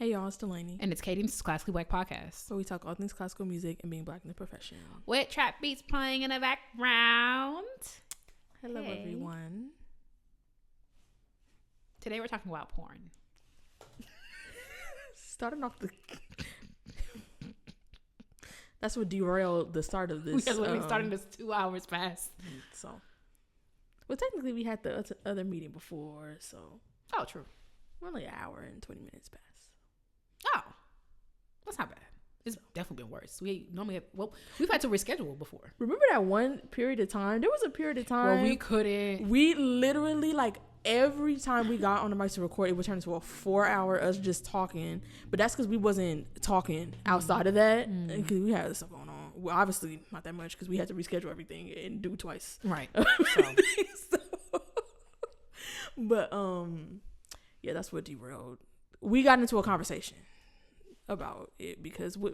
Hey y'all, it's Dalanie. And it's Katie, and this is Classically Black Podcast. Where we talk all things classical music and being black in the profession. With trap beats playing in the background. Hello everyone. Today we're talking about porn. Starting off the... That's what derailed the start of this. We are literally starting this 2 hours past. So... Well, technically we had the other meeting before, so... Oh, true. We're only an hour and 20 minutes past. Oh, that's not bad. It's definitely been worse. We normally have, we've had to reschedule before. Remember that one period of time? There was a period of time where we couldn't. We literally, like, every time we got on the mic to record, it would turn into a 4-hour us just talking. But that's because we wasn't talking outside of that. Because we had stuff going on. Well, obviously not that much because we had to reschedule everything and do twice. Right. But, yeah, that's what derailed. We got into a conversation about it because we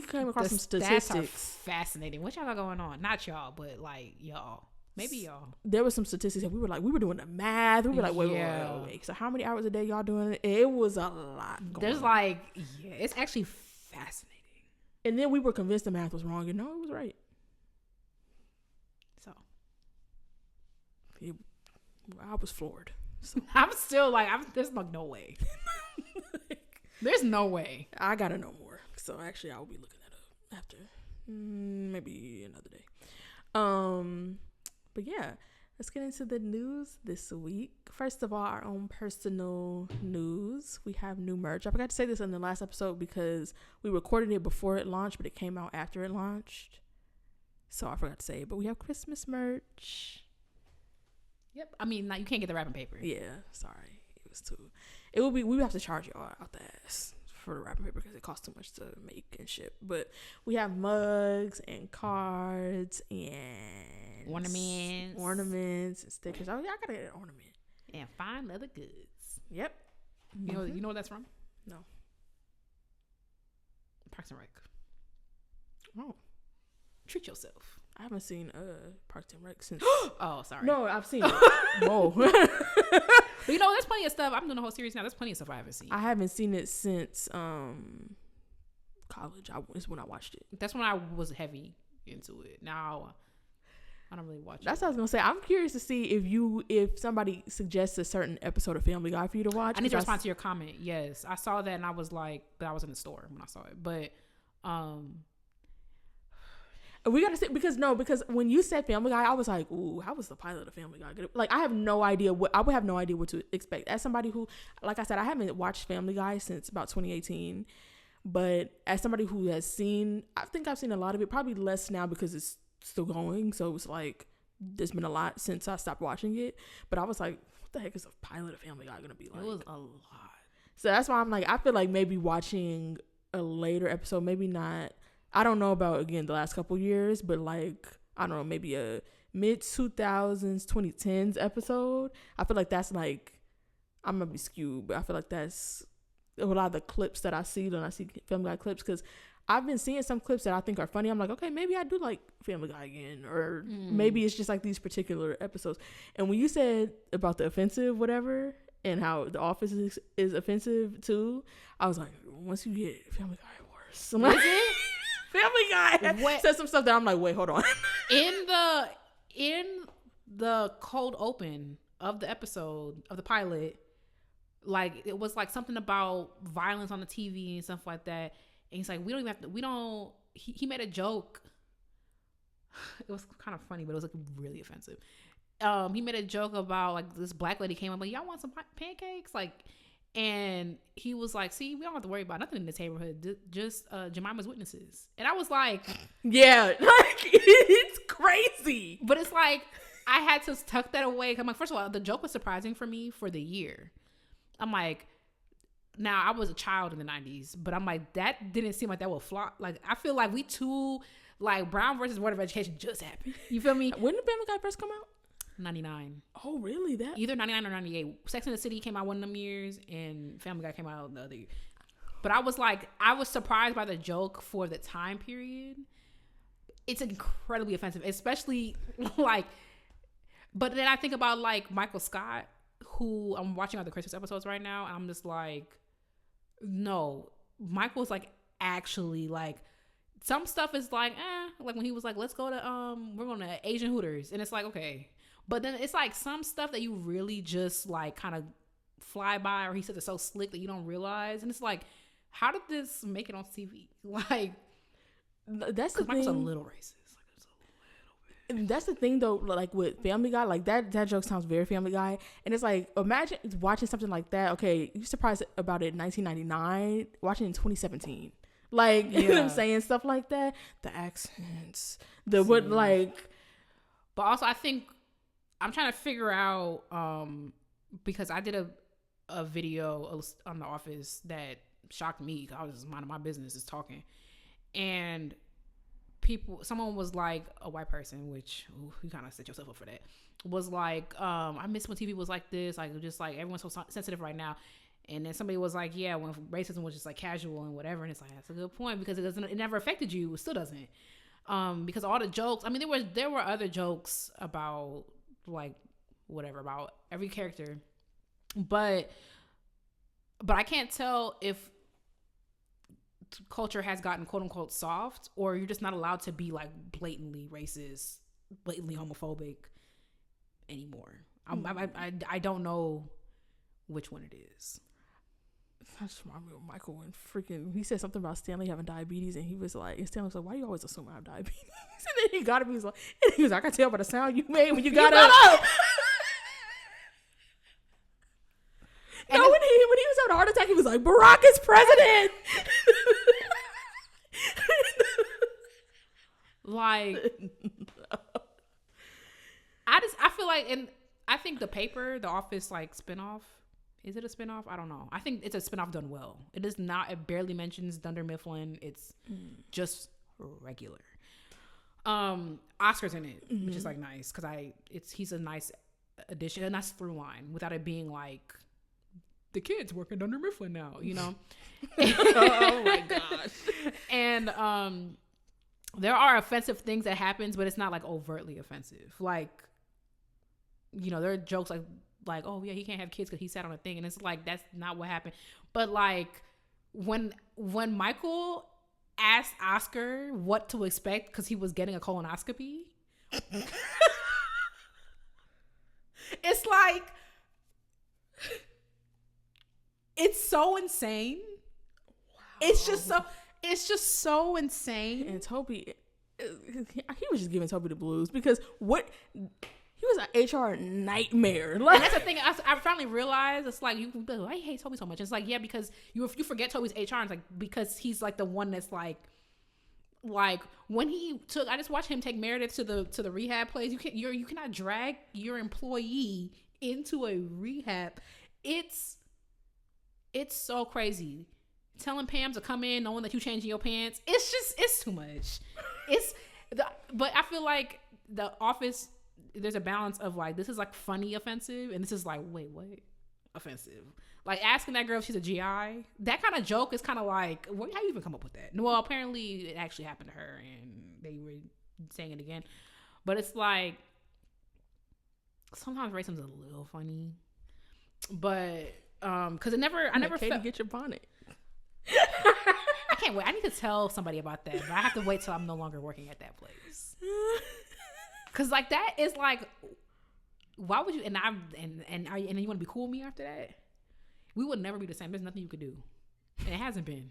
came across some statistics. Stats are fascinating. What y'all got going on? Not y'all, but like y'all. Maybe y'all. There was some statistics that we were doing the math. We were like, wait. So how many hours a day y'all doing it? It was a lot going on. It's actually fascinating. And then we were convinced the math was wrong, and no, it was right. So I was floored. So. I'm still like, there's like no way. There's no way. I gotta know more. So actually, I will be looking that up after maybe another day. But yeah, let's get into the news this week. First of all, our own personal news. We have new merch. I forgot to say this in the last episode because we recorded it before it launched, but it came out after it launched. So I forgot to say it. But we have Christmas merch. Yep. I mean, you can't get the wrapping paper. Yeah. Sorry. It was too. It would be. We would have to charge y'all out the ass for the wrapping paper because it costs too much to make and ship. But we have mugs and cards and ornaments and stickers. I gotta get an ornament and fine leather goods. Yep. You know where that's from? No. Parks and Rec. Oh. Treat yourself. I haven't seen Parks and Rec since. Oh, sorry. No, I've seen it. Whoa. But there's plenty of stuff. I'm doing the whole series now. There's plenty of stuff I haven't seen. I haven't seen it since college. Is when I watched it. That's when I was heavy into it. Now I don't really watch That's what I was gonna say. I'm curious to see if somebody suggests a certain episode of Family Guy for you to watch. I need to respond to your comment. Yes, I saw that and I was like, but I was in the store when I saw it. But we gotta say because when you said Family Guy, I was like, ooh, how was the pilot of Family Guy? Like, I would have no idea what to expect. As somebody who, like I said, I haven't watched Family Guy since about 2018. But as somebody who has seen, I think I've seen a lot of it, probably less now because it's still going. So it's like, there's been a lot since I stopped watching it. But I was like, what the heck is a pilot of Family Guy gonna be like? It was a lot. So that's why I'm like, I feel like maybe watching a later episode, maybe not. I don't know about, again, the last couple years, but like, I don't know, maybe a mid-2000s, 2010s episode. I feel like that's like, I'm going to be skewed, but I feel like that's a lot of the clips that I see when I see Family Guy clips, because I've been seeing some clips that I think are funny. I'm like, okay, maybe I do like Family Guy again, or maybe it's just like these particular episodes. And when you said about the offensive whatever, and how The Office is offensive too, I was like, once you get Family Guy, worse. I'm like, Family Guy says some stuff that I'm like, wait, hold on. In the cold open of the episode of the pilot, like, it was like something about violence on the TV and stuff like that. And he's like, he made a joke. It was kind of funny, but it was like really offensive. He made a joke about like this black lady came up like, y'all want some pancakes? Like, and he was like, see, we don't have to worry about nothing in this neighborhood, just Jemima's witnesses. And I was like, yeah, like, it's crazy. But it's like, I had to tuck that away. I'm like, first of all, the joke was surprising for me for the year. I'm like, now I was a child in the 90s, but I'm like, that didn't seem like that would flop. Like, I feel like we too, like, Brown versus Board of Education just happened. You feel me? When did Family Guy first come out? 99. Oh, really? That either 99 or 98. Sex and the City came out one of them years, and Family Guy came out the other year. But I was surprised by the joke for the time period. It's incredibly offensive, especially like. But then I think about like Michael Scott, who I'm watching all the Christmas episodes right now, and I'm just like, No, Michael's like actually like some stuff is like like when he was like, let's go to we're going to Asian Hooters, and it's like, okay, but then it's like some stuff that you really just like kind of fly by, or he said it's so slick that you don't realize, and it's like, how did this make it on TV? Like, that's the thing. Michael's a little racist. That's the thing though, like with Family Guy, like that joke sounds very Family Guy, and it's like, imagine watching something like that. Okay, you're surprised about it in 1999, watching it in 2017, like you know what I'm saying, stuff like that, the accents, the what, like. But also, I think I'm trying to figure out because I did a video on The Office that shocked me. I was just minding my business, just talking, and someone was like, a white person, which you kind of set yourself up for that, was like, I miss when TV was like this, like just like everyone's so sensitive right now. And then somebody was like, yeah, when racism was just like casual and whatever. And it's like, that's a good point, because it never affected you. It still doesn't. Because all the jokes, I mean, there were other jokes about like whatever, about every character, but I can't tell if culture has gotten quote unquote soft, or you're just not allowed to be like blatantly racist, blatantly homophobic anymore. I don't know which one it is. I just remember me of Michael when freaking he said something about Stanley having diabetes, and he was like, and Stanley was like, why do you always assume I have diabetes? And then he got up, he was like, I can tell by the sound you made when you got up. No, when he was having a heart attack, he was like, Barack is president. Like, I feel like, and I think The Office like spinoff, is it a spinoff? I don't know. I think it's a spinoff done well. It is not. It barely mentions Dunder Mifflin. It's just regular. Oscar's in it, which is like nice, because he's a nice addition, a nice through line without it being like, the kids work at Dunder Mifflin now, you know. Oh my gosh. And there are offensive things that happens, but it's not like overtly offensive. Like, you know, there are jokes like, oh yeah, he can't have kids because he sat on a thing, and it's like, that's not what happened. But like when Michael asked Oscar what to expect because he was getting a colonoscopy, it's like, it's so insane. Wow. It's just so insane. And Toby, he was just giving Toby the blues, because he was an HR nightmare. Like, and that's the thing. I finally realized, it's like, I hate Toby so much. It's like, yeah, because you forget Toby's HR. It's like, because he's like the one that's like when I just watched him take Meredith to the rehab place. You cannot drag your employee into a rehab. It's so crazy. Telling Pam to come in knowing that you changing your pants. It's too much. But I feel like The Office, there's a balance of like, this is like funny offensive, and this is like, wait, what? Offensive. Like asking that girl if she's a GI. That kind of joke is kind of like, how you even come up with that? Well, apparently it actually happened to her, and they were saying it again. But it's like, sometimes racism's a little funny. But because I never Katie, get your bonnet. I can't wait. I need to tell somebody about that, but I have to wait till I'm no longer working at that place. Cause like, that is like, why would you? And you want to be cool with me after that? We would never be the same. There's nothing you could do, and it hasn't been.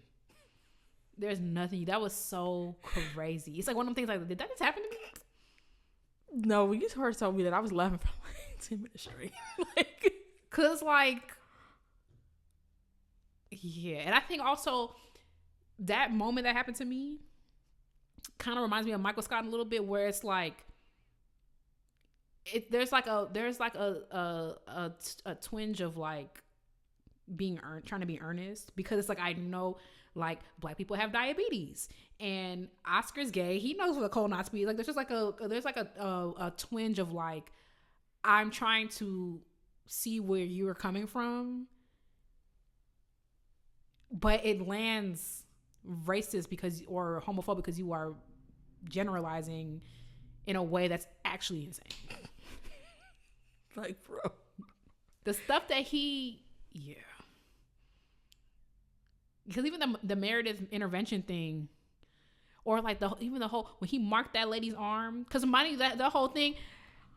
There's nothing. That was so crazy. It's like one of them things. Like, did that just happen to me? No, when you first told me that, I was laughing for like 10 minutes straight. Like, cause like, yeah, and I think also that moment that happened to me kind of reminds me of Michael Scott a little bit, where it's like, there's like a twinge of like trying to be earnest, because it's like, I know like black people have diabetes, and Oscar's gay. He knows what a colonoscopy is. Like, there's just like a twinge of like, I'm trying to see where you are coming from, but it lands racist or homophobic because you are generalizing in a way that's actually insane. Like, bro, the stuff that yeah. Because even the Meredith intervention thing, or like even the whole when he marked that lady's arm, because money that the whole thing,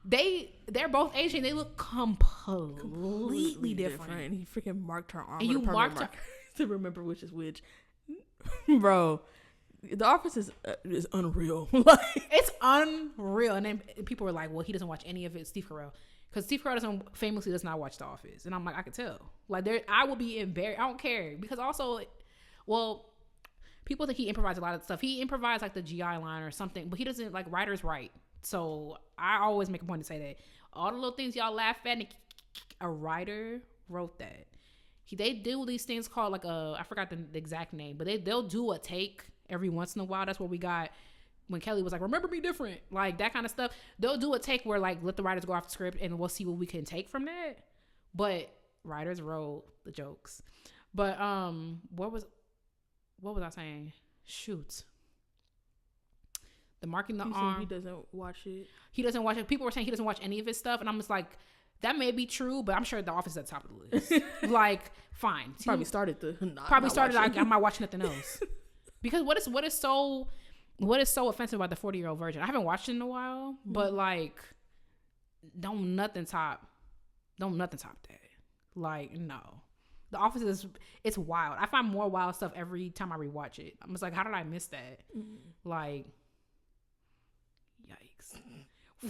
they're both Asian. They look completely different. He freaking marked her arm. And you marked her to remember which is which, bro. The Office is unreal. Like, it's unreal. And then people were like, "Well, he doesn't watch any of it." Steve Carell, because Steve Carell famously does not watch The Office, and I'm like, I could tell. Like, I will be embarrassed. I don't care, because also, well, people think he improvised a lot of stuff. He improvised like the GI line or something, but he doesn't, like, writers write. So I always make a point to say that all the little things y'all laugh at, a writer wrote that. They do these things called like I forgot the exact name, but they'll do a take every once in a while. That's what we got when Kelly was like, "Remember me different," like that kind of stuff. They'll do a take where, like, let the writers go off the script and we'll see what we can take from that. But writers wrote the jokes. But what was I saying? Shoot. The marking the arm. He doesn't watch it. He doesn't watch it. People were saying he doesn't watch any of his stuff, and I'm just like, that may be true, but I'm sure The Office is at the top of the list. Like, fine. Probably started. I'm not watching nothing else. Because what is so offensive about the 40-year-old virgin? I haven't watched it in a while, but like, don't nothing top that. Like, no. The Office it's wild. I find more wild stuff every time I rewatch it. I'm just like, how did I miss that? Like, yikes.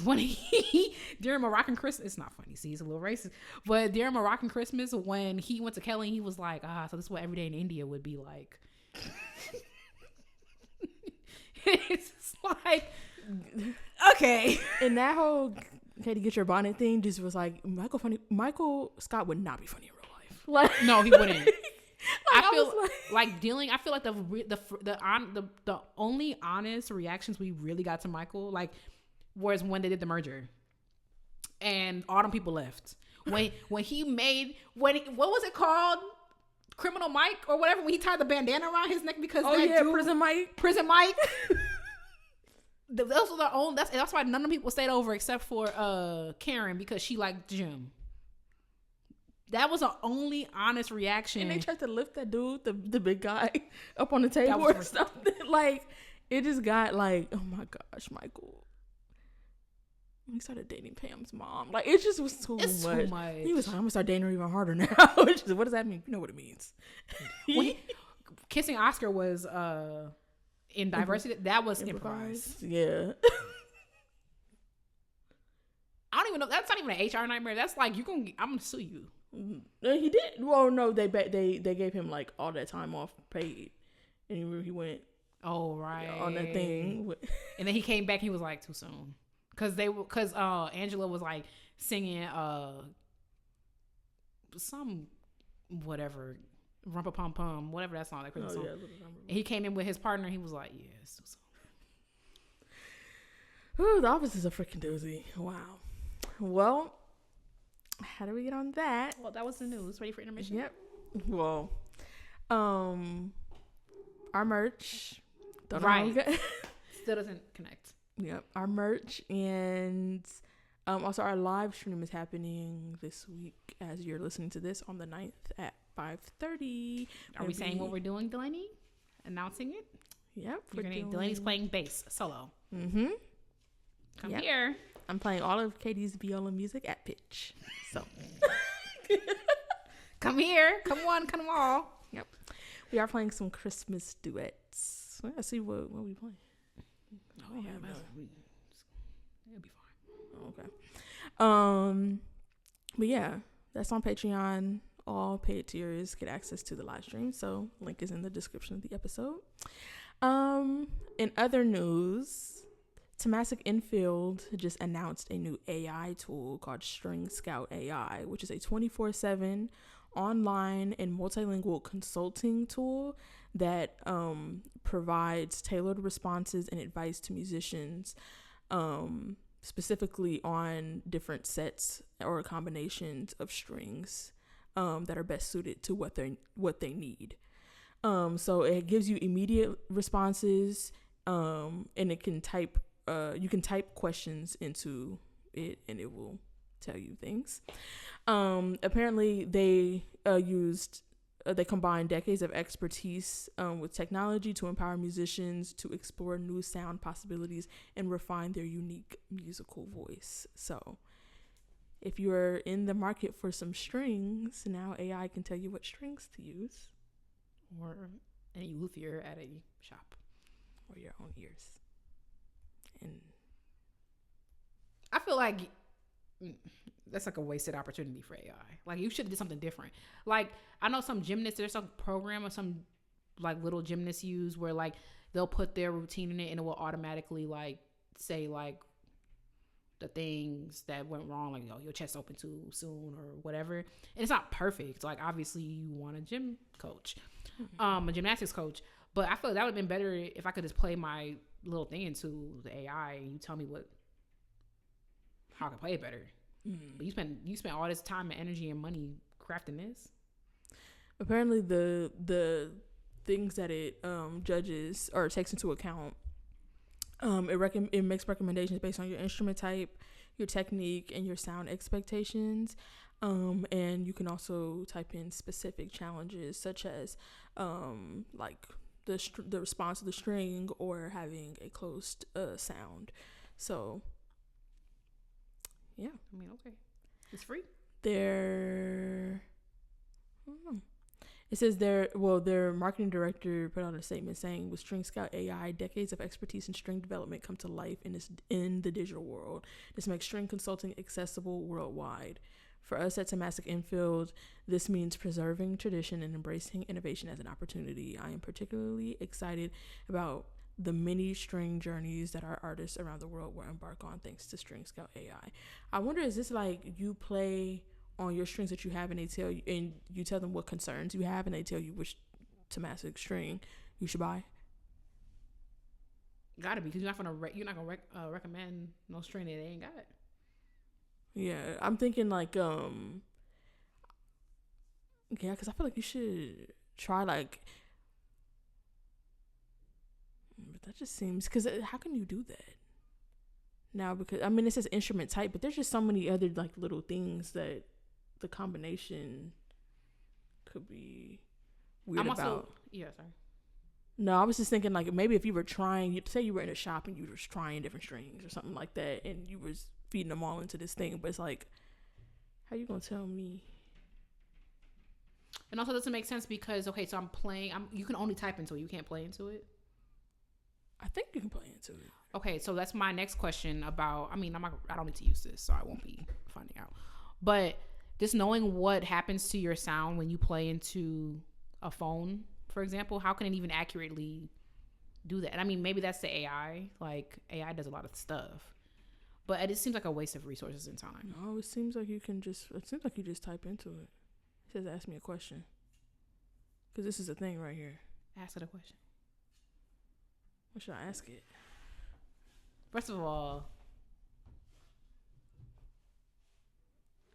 When he during Moroccan Christmas, it's not funny. See, he's a little racist, but during Moroccan Christmas, when he went to Kelly, he was like, so this is what every day in India would be like. It's just like, okay. And that whole Katie get your bonnet thing just was like, Michael Scott would not be funny in real life. Like, no, he wouldn't. I feel like the only honest reactions we really got to Michael, like, was when they did the merger and all them people left. When he made what was it called? Criminal Mike or whatever, when he tied the bandana around his neck because Prison Mike. Those were their own. That's why none of the people stayed over except for Karen, because she liked Jim. That was the only honest reaction. And they tried to lift that dude, the big guy, up on the table or something. Like, it just got like, oh my gosh, Michael. He started dating Pam's mom. Like, it just was too much. He was like, I'm gonna start dating her even harder now. What does that mean? You know what it means. Kissing Oscar was in diversity. That was improvised. Yeah. I don't even know. That's not even an HR nightmare. That's like, I'm gonna sue you. He did. Well, no, they gave him like all that time off paid, and he went. Oh right. On that thing, and then he came back. He was like, too soon. Because Angela was like singing some whatever, Rumpa Pum Pum, whatever that song, that Christmas song. Yeah, and he came in with his partner. He was like, yeah, it's too soon. Ooh, The Office is a freaking doozy. Wow. Well, how do we get on that? Well, that was the news. Ready for intermission? Yep. Well, our merch. Still doesn't connect. Yep, our merch, and also our live stream is happening this week as you're listening to this on the 9th at 5:30. Are we saying what we're doing, Dalanie? Announcing it? Yep. Delanie's playing bass solo. Mm-hmm. Come here. I'm playing all of Katie's viola music at pitch. So come here. Come on. Come on. Yep. We are playing some Christmas duets. Let's see what we play. Oh yeah, it'll be fine. Okay. But yeah, that's on Patreon. All paid tiers get access to the live stream. So link is in the description of the episode. In other news, Thomastik-Infeld just announced a new AI tool called StringScout AI, which is a 24/7 online and multilingual consulting tool that provides tailored responses and advice to musicians, specifically on different sets or combinations of strings that are best suited to what they need. So it gives you immediate responses, and it can type. You can type questions into it, and it will tell you things. Apparently, they used They combine decades of expertise with technology to empower musicians to explore new sound possibilities and refine their unique musical voice. So if you're in the market for some strings, now AI can tell you what strings to use. Or any luthier at a shop. Or your own ears. And I feel like that's like a wasted opportunity for AI. Like, you should have did something different. Like, I know some gymnasts, there's some program or some like little gymnasts use where like they'll put their routine in it and it will automatically like say like the things that went wrong, like, your chest open too soon or whatever. And it's not perfect. Like, obviously you want a gym coach, a gymnastics coach. But I feel like that would have been better if I could just play my little thing into the AI and you tell me how I can play it better. But you spent all this time and energy and money crafting this. Apparently the things that it judges or takes into account, it makes recommendations based on your instrument type, your technique, and your sound expectations. And you can also type in specific challenges such as like the response to the string or having a closed sound. So yeah, I mean, okay, it's free. I don't know. It says their marketing director put out a statement saying, with StringScout AI, decades of expertise in string development come to life in the digital world. This makes string consulting accessible worldwide. For us at Thomastik-Infeld, this means preserving tradition and embracing innovation as an opportunity. I am particularly excited about the many string journeys that our artists around the world will embark on thanks to StringScout AI. I wonder, is this like you play on your strings that you have and you tell them what concerns you have and they tell you which Thomastik string you should buy? Gotta be, because you're not gonna recommend no string that they ain't got. Yeah, I'm thinking like yeah, because I feel like you should try like, but that just seems, because how can you do that now? Because I mean, it says instrument type, but there's just so many other like little things that the combination could be weird about. Yeah, sorry. No, I was just thinking like maybe if you were trying, say you were in a shop and you were trying different strings or something like that, and you was feeding them all into this thing, but it's like, how you gonna tell me? And also doesn't make sense because, okay, so you can only type into it, you can't play into it. I think you can play into it. Okay, so that's my next question about, I don't need to use this, so I won't be finding out. But just knowing what happens to your sound when you play into a phone, for example, how can it even accurately do that? And I mean, maybe that's the AI. Like, AI does a lot of stuff. But it seems like a waste of resources and time. No, it seems like you just type into it. It says, ask me a question. Because this is a thing right here. Ask it a question. What should I ask it? First of all,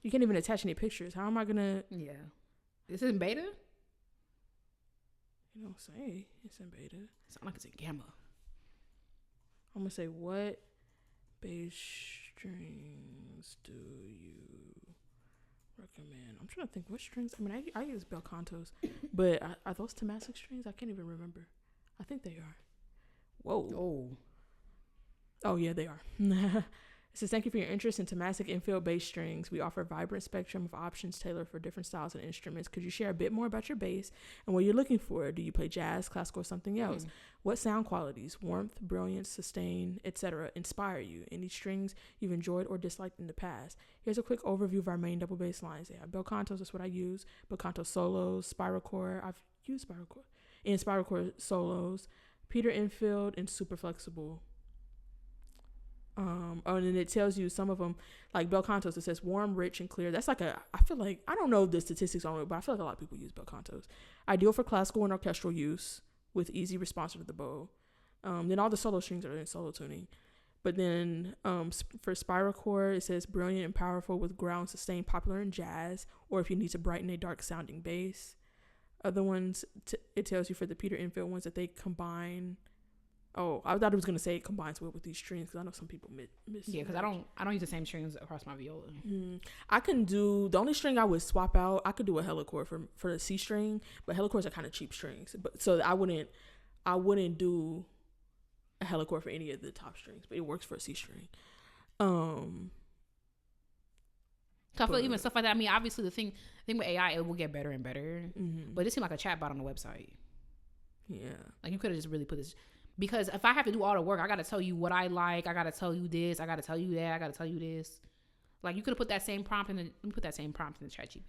you can't even attach any pictures. How am I gonna? Yeah, is it in beta? You don't say it's in beta. It sounds like it's in gamma. I'm gonna say, what bass strings do you recommend? I'm trying to think what strings. I mean, I use bel cantos, but are those Thomastik strings? I can't even remember. I think they are. Whoa. Oh yeah, they are. It says, thank you for your interest in Thomastik-Infeld bass strings. We offer a vibrant spectrum of options tailored for different styles and instruments. Could you share a bit more about your bass and what you're looking for? Do you play jazz, classical, or something else? What sound qualities, warmth, brilliance, sustain, etc. inspire you? Any strings you've enjoyed or disliked in the past? Here's a quick overview of our main double bass lines. They have bel cantos, that's what I use. Bel canto solos, spiral chord. I've used spiral chord. And spiral chord solos. Peter Infeld, and super flexible. And then it tells you some of them, like bel cantos, it says warm, rich, and clear. That's like I feel like, I don't know the statistics on it, but I feel like a lot of people use bel cantos. Ideal for classical and orchestral use with easy response to the bow. Then all the solo strings are in solo tuning. But then for spiral chord, it says brilliant and powerful with ground sustain, popular in jazz, or if you need to brighten a dark sounding bass. Other ones, it tells you for the Peter Infeld ones that they combine Oh, I thought it was gonna say it combines well with these strings because I know some people miss. Yeah, because I don't use the same strings across my viola. I can do the only string I would swap out. I could do a helichord for the C string, but helichords are kind of cheap strings. But so I wouldn't do a helichord for any of the top strings, but it works for a C string. I feel even stuff like that. I mean, obviously the thing with AI, it will get better and better. But it seemed like a chatbot on the website. Yeah, like you could have just really put this. Because if I have to do all the work, I got to tell you what I like. I got to tell you this. I got to tell you that. I got to tell you this. Like you could have put that same prompt in the ChatGPT.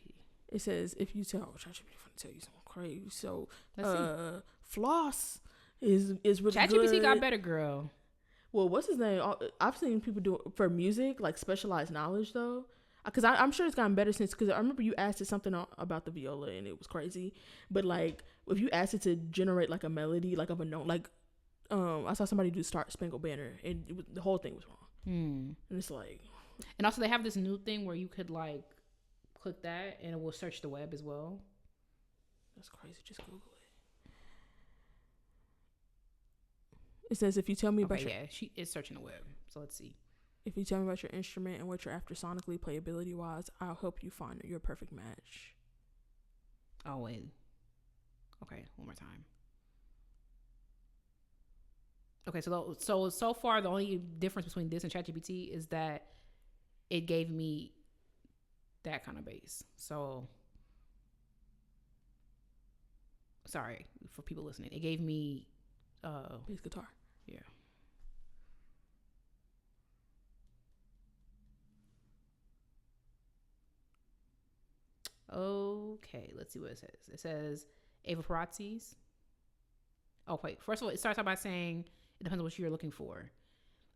It says if you tell ChatGPT, I'm gonna tell you something crazy. So floss is really ChatGPT good. ChatGPT got better, girl. Well, what's his name? I've seen people do it for music, like specialized knowledge though. Because I'm sure it's gotten better since. Because I remember you asked it something about the viola and it was crazy. But like if you asked it to generate like a melody, like of a note, like. I saw somebody do Star Spangled Banner, and the whole thing was wrong. And it's like, and also they have this new thing where you could like click that, and it will search the web as well. That's crazy. Just Google it. It says if you tell me about she is searching the web. So let's see. If you tell me about your instrument and what you're after sonically, playability wise, I'll help you find your perfect match. Oh wait. Okay, one more time. Okay, so far the only difference between this and ChatGPT is that it gave me that kind of bass. So, sorry for people listening. It gave me bass guitar. Yeah. Okay, let's see what it says. It says Ava Parazzi's. Oh wait, first of all, it starts out by saying it depends on what you're looking for.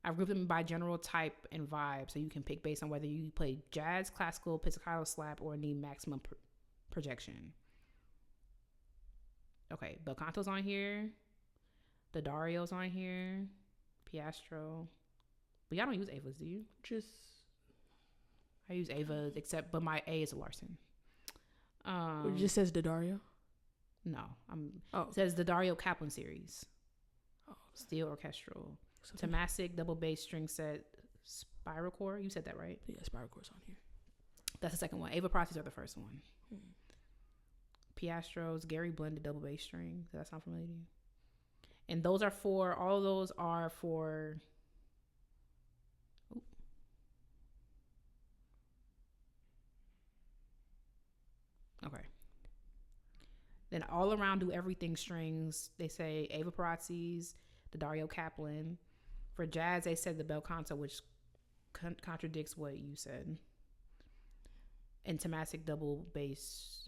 I've grouped them by general type and vibe, so you can pick based on whether you play jazz, classical, pizzicato, slap, or need maximum projection. Okay, bel canto's on here. The Dario's on here. Piastro. But y'all don't use Ava's, do you? I use Ava's, but my A is a Larson. It just says Dario. No, it says the Dario Kaplan series. Steel orchestral. Thomastik double bass string set spiral core. You said that right? Yeah, spiral core's on here. That's the second one. Ava Parazzi's are the first one. Piastro's Gary blended double bass string. Does that sound familiar to you? And all of those are for. Okay. Then all around do everything strings. They say Ava Parazzi's, the Dario Kaplan. For jazz, they said the bel canto, which contradicts what you said. And Thomastik double bass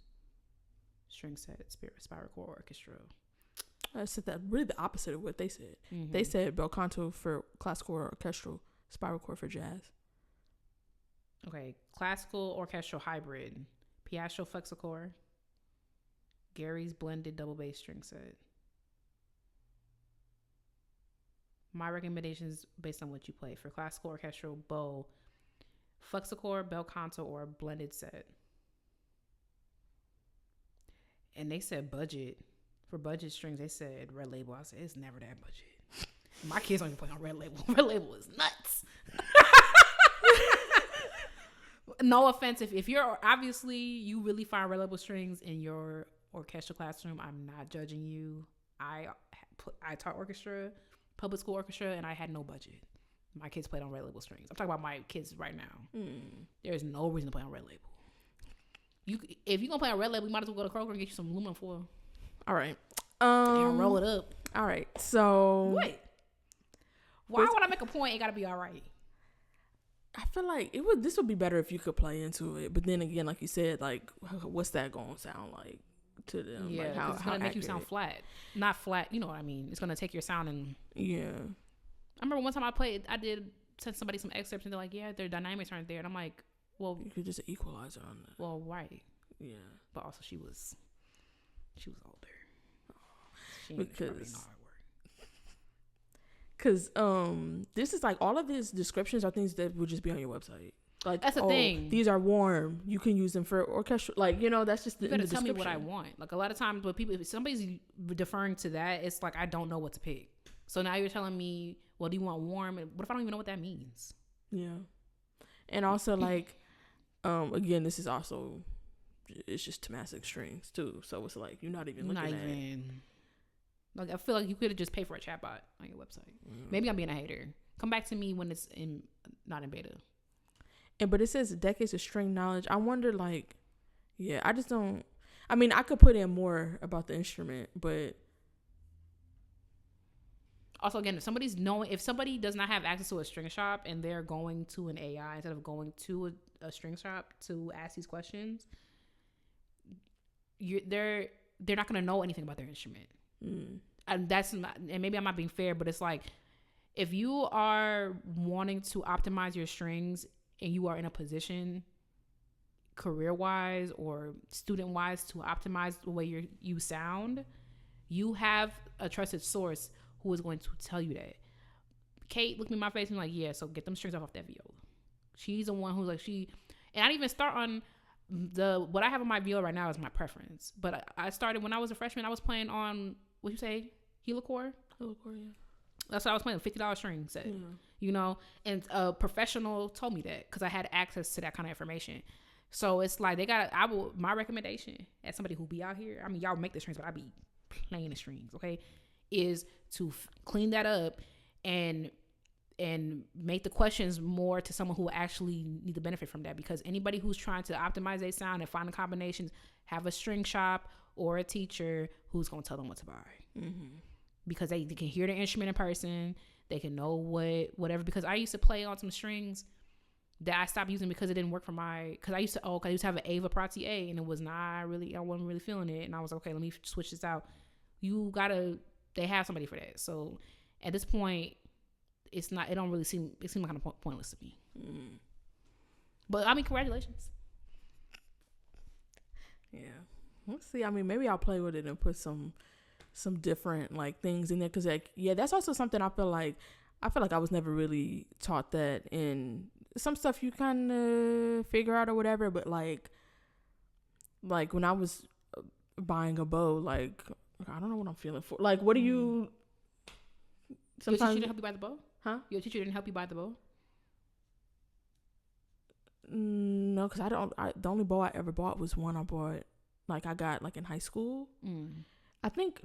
string set, spiral core orchestra. I said that really the opposite of what they said. Mm-hmm. They said bel canto for classical or orchestral, spiral core for jazz. Okay, classical orchestral hybrid, Piastro flexicore. Gary's blended double bass string set. My recommendations based on what you play. For classical orchestral bow, flexicore, bel canto, or blended set. And they said budget. For budget strings, they said red label. I said, it's never that budget. My kids don't even play on red label. Red label is nuts. No offense. If you're, obviously, you really find red label strings in your orchestral classroom, I'm not judging you. I taught orchestra, public school orchestra, and I had no budget. My kids played on red label strings. I'm talking about my kids right now. There's no reason to play on red label. If you're gonna play on red label, you might as well go to Kroger and get you some aluminum foil. All right. And roll it up. All right. So wait, why would I make a point? It gotta be all right. I feel like this would be better if you could play into it, but then again, like you said, like what's that gonna sound like to them? Yeah, like it's gonna make you sound flat, not flat. You know what I mean? It's gonna take your sound and yeah. I remember one time I did send somebody some excerpts and they're like, yeah, their dynamics aren't there, and I'm like, well, you could just equalize it on that. Well, right. Yeah, but also she was older. Because this is like all of these descriptions are things that would just be on your website. Like that's the thing. These are warm. You can use them for orchestra. Like that's just the. You gotta tell me what I want. Like a lot of times, if somebody's deferring to that, it's like I don't know what to pick. So now you're telling me, well, do you want warm? What if I don't even know what that means? Yeah. And also, like, again, this is also, it's just Thomastik strings too. So it's like, you're not even looking at. Like, I feel like you could have just paid for a chatbot on your website. Maybe I'm being a hater. Come back to me when it's not in beta. But it says decades of string knowledge. I wonder, like, yeah, I just don't. I mean, I could put in more about the instrument, but also, again, if somebody does not have access to a string shop and they're going to an AI instead of going to a string shop to ask these questions, they're not going to know anything about their instrument. And that's not, and maybe I'm not being fair, but it's like, if you are wanting to optimize your strings and you are in a position career-wise or student-wise to optimize the way you sound, you have a trusted source who is going to tell you that. Kate looked me in my face and like, yeah, so get them strings off that viola. She's the one who's like, and I didn't even start on what I have on my viola right now is my preference. But I started when I was a freshman, I was playing on, what'd you say? Helicore, yeah. That's what I was playing, $50 string set, you know? And a professional told me that because I had access to that kind of information. So it's like my recommendation as somebody who be out here, I mean, y'all make the strings, but I be playing the strings, okay? Is to clean that up and make the questions more to someone who actually need to benefit from that. Because anybody who's trying to optimize their sound and find the combinations, have a string shop or a teacher who's going to tell them what to buy. Because they can hear the instrument in person. They can know whatever. Because I used to play on some strings that I stopped using because it didn't work for because I used to have an Ava Prati A and it was not really, I wasn't really feeling it. And I was like, okay, let me switch this out. They have somebody for that. So at this point, it seems kind of pointless to me. But I mean, congratulations. Yeah. Let's see. I mean, maybe I'll play with it and put some different like things in there. Cause like, yeah, that's also something I feel like I was never really taught that in some stuff you kind of figure out or whatever. But like when I was buying a bow, like, I don't know what I'm feeling for. Like, what do you? Sometimes your teacher didn't help you buy the bow? Huh? Your teacher didn't help you buy the bow? No, because the only bow I ever bought was one I bought, like I got like in high school. I think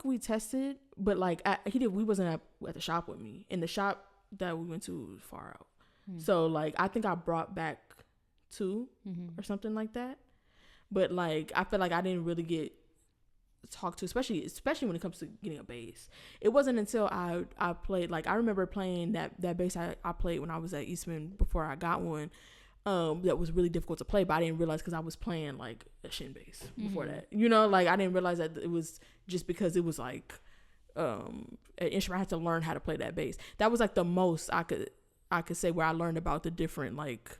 we tested, but like we wasn't at the shop with me. And the shop that we went to was far out. So like I think I brought back 2 or something like that. But like I feel like I didn't really get talked to, especially when it comes to getting a bass. It wasn't until I played, like I remember playing that bass I played when I was at Eastman before I got one. That was really difficult to play, but I didn't realize because I was playing like a shin bass before that. You know, like I didn't realize that it was just because it was like an instrument. I had to learn how to play that bass. That was like the most I could say where I learned about the different like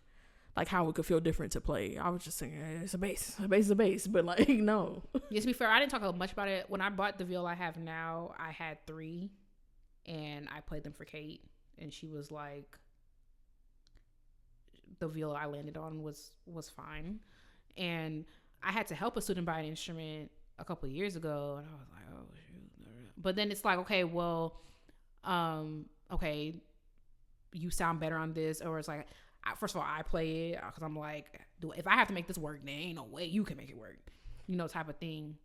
how it could feel different to play. I was just saying, it's a bass. A bass is a bass. But like, no. Yes, to be fair, I didn't talk much about it. When I bought the viola I have now, I had 3 and I played them for Kate. And she was like, the viola I landed on was fine. And I had to help a student buy an instrument a couple of years ago. And I was like, oh, shoot. But then it's like, okay, well, okay, you sound better on this. Or it's like, first of all, I play it because I'm like, if I have to make this work, there ain't no way you can make it work, you know, type of thing.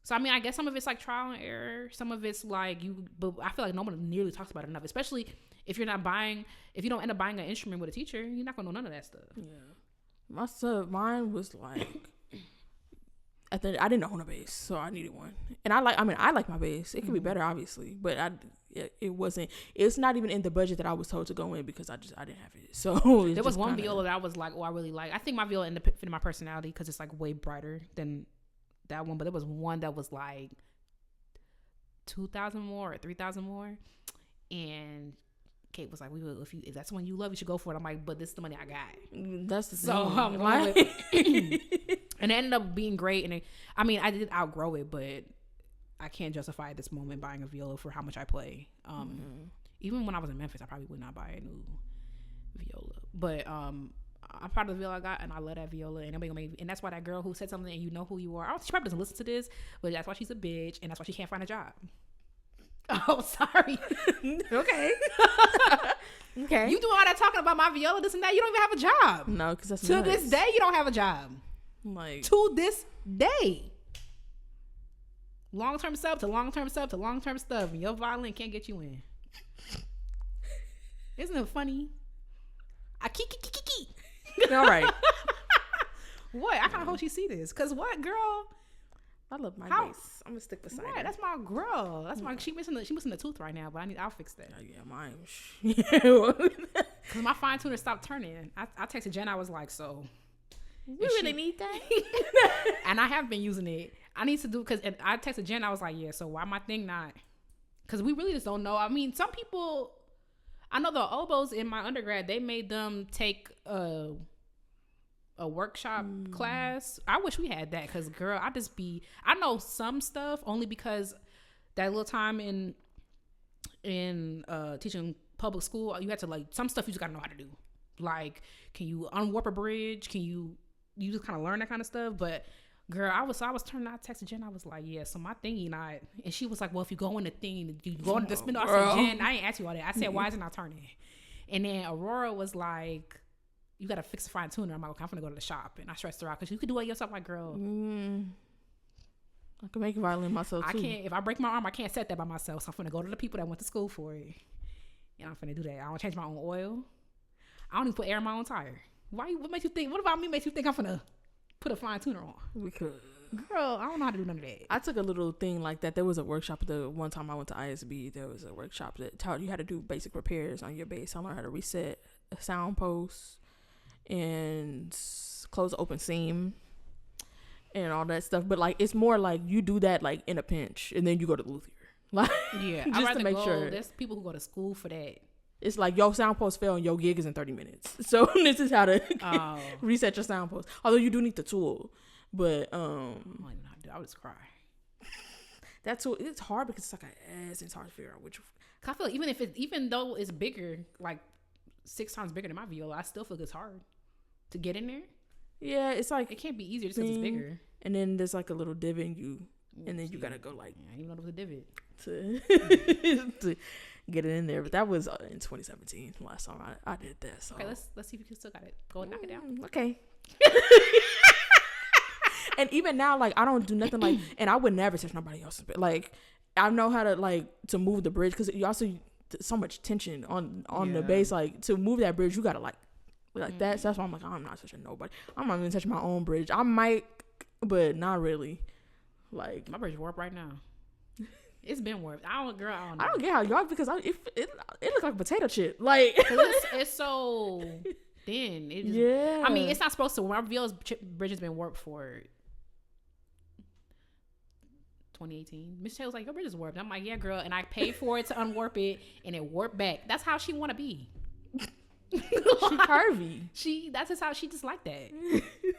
So I mean, I guess some of it's like trial and error. Some of it's like but I feel like nobody nearly talks about it enough, especially if you don't end up buying an instrument with a teacher, you're not gonna know none of that stuff. Yeah, mine was like, I didn't own a bass, so I needed one, and I like my bass. It could be better, obviously, but it's not even in the budget that I was told to go in because I didn't have it. So there was one viola that I was like, oh, I really like. I think my viola ended up fitting my personality because it's like way brighter than that one. But there was one that was like 2,000 more or 3,000 more, and Kate was like, if that's the one you love, you should go for it. I'm like, but this is the money I got. That's the so I'm like, and it ended up being great. And I did outgrow it, but I can't justify at this moment buying a viola for how much I play. Even when I was in Memphis, I probably would not buy a new viola. But I'm proud of the viola I got, and I love that viola. And that's why that girl who said something, and you know who you are. She probably doesn't listen to this, but that's why she's a bitch, and that's why she can't find a job. Oh, sorry. Okay. Okay. You do all that talking about my viola, this and that. You don't even have a job. No, because that's to this day you don't have a job. Like to this day. Long-term sub to long-term sub to long-term stuff. And your violin can't get you in. Isn't it funny? I kiki. All right. What? I kind of hope she see this. Cause what, girl? I love my bass. I'm gonna stick beside her. That's my girl. That's my. She missing the tooth right now, but I'll fix that. Oh, yeah, mine. Cause my fine tuner stopped turning. I texted Jen. I was like, so. We really need that. And I have been using it. I need to do because I texted Jen. I was like, yeah. So why my thing not? Because we really just don't know. I mean, some people. I know the oboes in my undergrad. They made them take a workshop class. I wish we had that because, girl, I know some stuff only because that little time in teaching public school, you had to like some stuff you just gotta know how to do. Like, can you unwarp a bridge? Can you just kind of learn that kind of stuff? But girl, I was turning. I texted Jen. I was like, yeah. So my thingy not, and she was like, well, if you go in the thing, you go in the spindle. I said, Jen, I ain't asked you all that. I said, why is it not turning? And then Aurora was like, you gotta fix the fine tuner. I'm like, okay, I'm gonna go to the shop, and I stressed her out because you could do it yourself. Like, girl, I can make a violin myself too. I can't. If I break my arm, I can't set that by myself. So I'm gonna go to the people that went to school for it, and I'm gonna do that. I don't change my own oil. I don't even put air in my own tire. What makes you think? What about me makes you think I'm gonna put a fine tuner on? Because, girl, I don't know how to do none of that. I took a little thing like that. There was a workshop. The one time I went to ISB, there was a workshop that taught you how to do basic repairs on your bass. I learned how to reset a sound post and close the open seam and all that stuff. But like, it's more like you do that like in a pinch, and then you go to the luthier. Like, yeah, just to make sure. There's people who go to school for that. It's like your sound post fell and your gig is in 30 minutes. So this is how to reset your sound post. Although you do need the tool, but I would just cry. That tool, it's hard because it's like an ass. It's hard to figure out which. I feel like even though it's bigger, like 6 times bigger than my viola, I still feel it's hard to get in there. Yeah, it's like it can't be easier just because it's bigger. And then there's like a little divot in you, and then you gotta go like. I didn't even know there was a divot to get it in there. But that was in 2017 last time I did that. So okay, let's see if you can still got it. Go and knock it down. Okay. And even now, like, I don't do nothing like, and I would never touch nobody else's bed. Like, I know how to like to move the bridge because you also so much tension on the bass. Like, to move that bridge, you gotta like that. So that's why I'm like, I'm not touching nobody. I'm not even touching my own bridge. I might, but not really. Like, my bridge warped right now. It's been warped. I don't know. I don't get how y'all, because it looks like a potato chip. Like, it's so thin. Yeah. I mean, it's not supposed to. Our Viola's bridge has been warped for 2018. Miss Taylor's like, your bridge is warped. I'm like, yeah, girl. And I paid for it to unwarp it, and it warped back. That's how she want to be. She curvy. That's just how she just like that.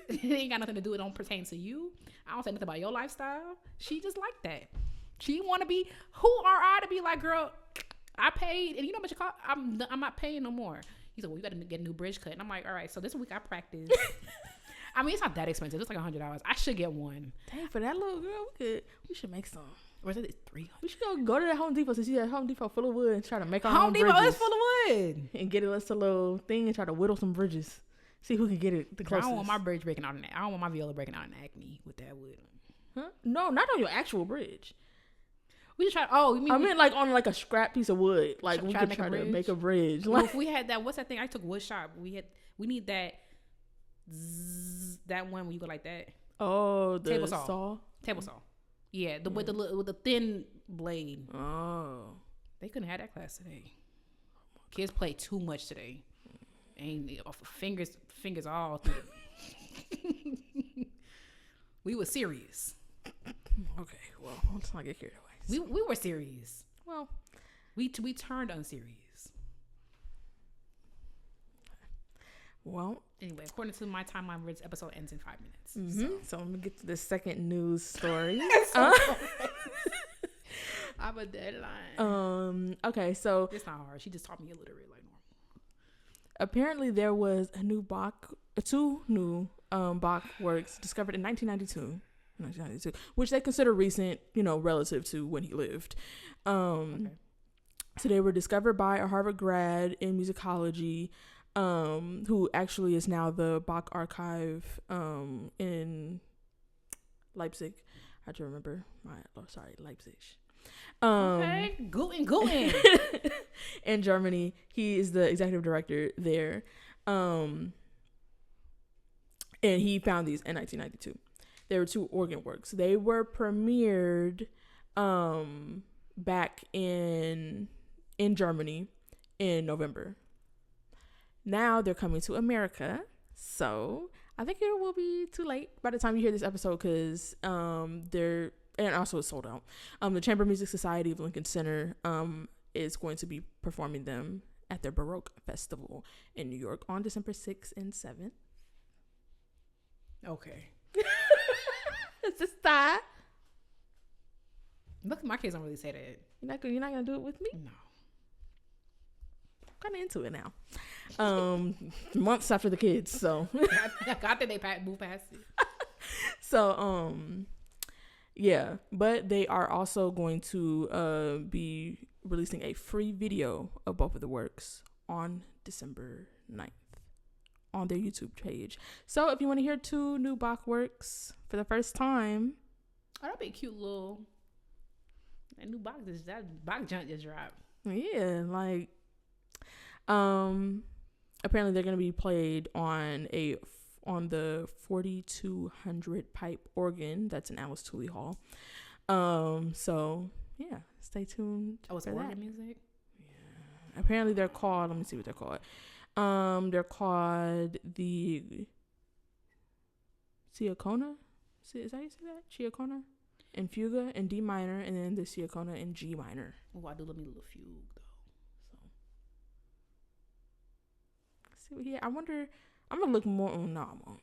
It ain't got nothing to do. It don't pertain to you. I don't say nothing about your lifestyle. She just like that. She want to be. Who are I to be like, girl? I paid, and you know what you call? I'm not paying no more. He said, well, you got to get a new bridge cut, and I'm like, all right. So this week I practice. I mean, it's not that expensive. It's like $100. I should get one. Dang, for that little girl, we should make some. Or is it $300? We should go to that Home Depot, since you have Home Depot full of wood, and try to make our Home own Depot bridges. is full of wood. And get a little thing and try to whittle some bridges. See who can get it the closest. I don't want my bridge breaking out. I don't want my viola breaking out in Acme with that wood. Huh? No, not on your actual bridge. We should try. Oh, you mean? I meant like on like a scrap piece of wood. Like we could try to make a bridge. Well, if we had that, what's that thing? I took wood shop. We need that. That one when you go like that. Oh, the table saw. Table saw. Yeah, with the thin blade. Oh, they couldn't have that class today. Kids play too much today. Ain't fingers all through. We were serious. Okay, well, let's not get carried away. We were serious. Well, we turned unserious. Well, anyway, according to my timeline, this episode ends in 5 minutes. Mm-hmm. So I'm gonna get to the second news story. I have a deadline. Okay, so it's not hard. She just taught me illiterate like normal. Apparently, there was two new Bach works discovered in 1992. 1992, which they consider recent, relative to when he lived. Okay. So they were discovered by a Harvard grad in musicology, who actually is now the Bach archive in Leipzig. I have to remember Leipzig. Okay, Guten. In Germany. He is the executive director there. And he found these in 1992. There were 2 organ works. They were premiered back in Germany in November. Now they're coming to America. So I think it will be too late by the time you hear this episode, because they're, and also it's sold out. The Chamber Music Society of Lincoln Center is going to be performing them at their Baroque Festival in New York on December 6th and 7th. Okay. It's just that. Look, my kids don't really say that. You're not gonna do it with me? No. I'm kind of into it now. Months after the kids, so. I think they move past it. So, yeah, but they are also going to be releasing a free video of both of the works on December 9th on their YouTube page. So if you want to hear 2 new Bach works for the first time. Oh, that'd be a cute little. That new Bach junk just dropped. Yeah, like, apparently they're gonna be played on the 4200 pipe organ that's in Alice Tooley Hall. So yeah, stay tuned. Oh, it's organ music. Yeah, apparently they're called. Let me see what they're called. They're called the Ciacona. Is that how you say that? Ciacona and Fuga in D minor, and then the Ciacona in G minor. Oh, I do love me a little fugue though. So see, I wonder. I'm gonna look more. No, I won't.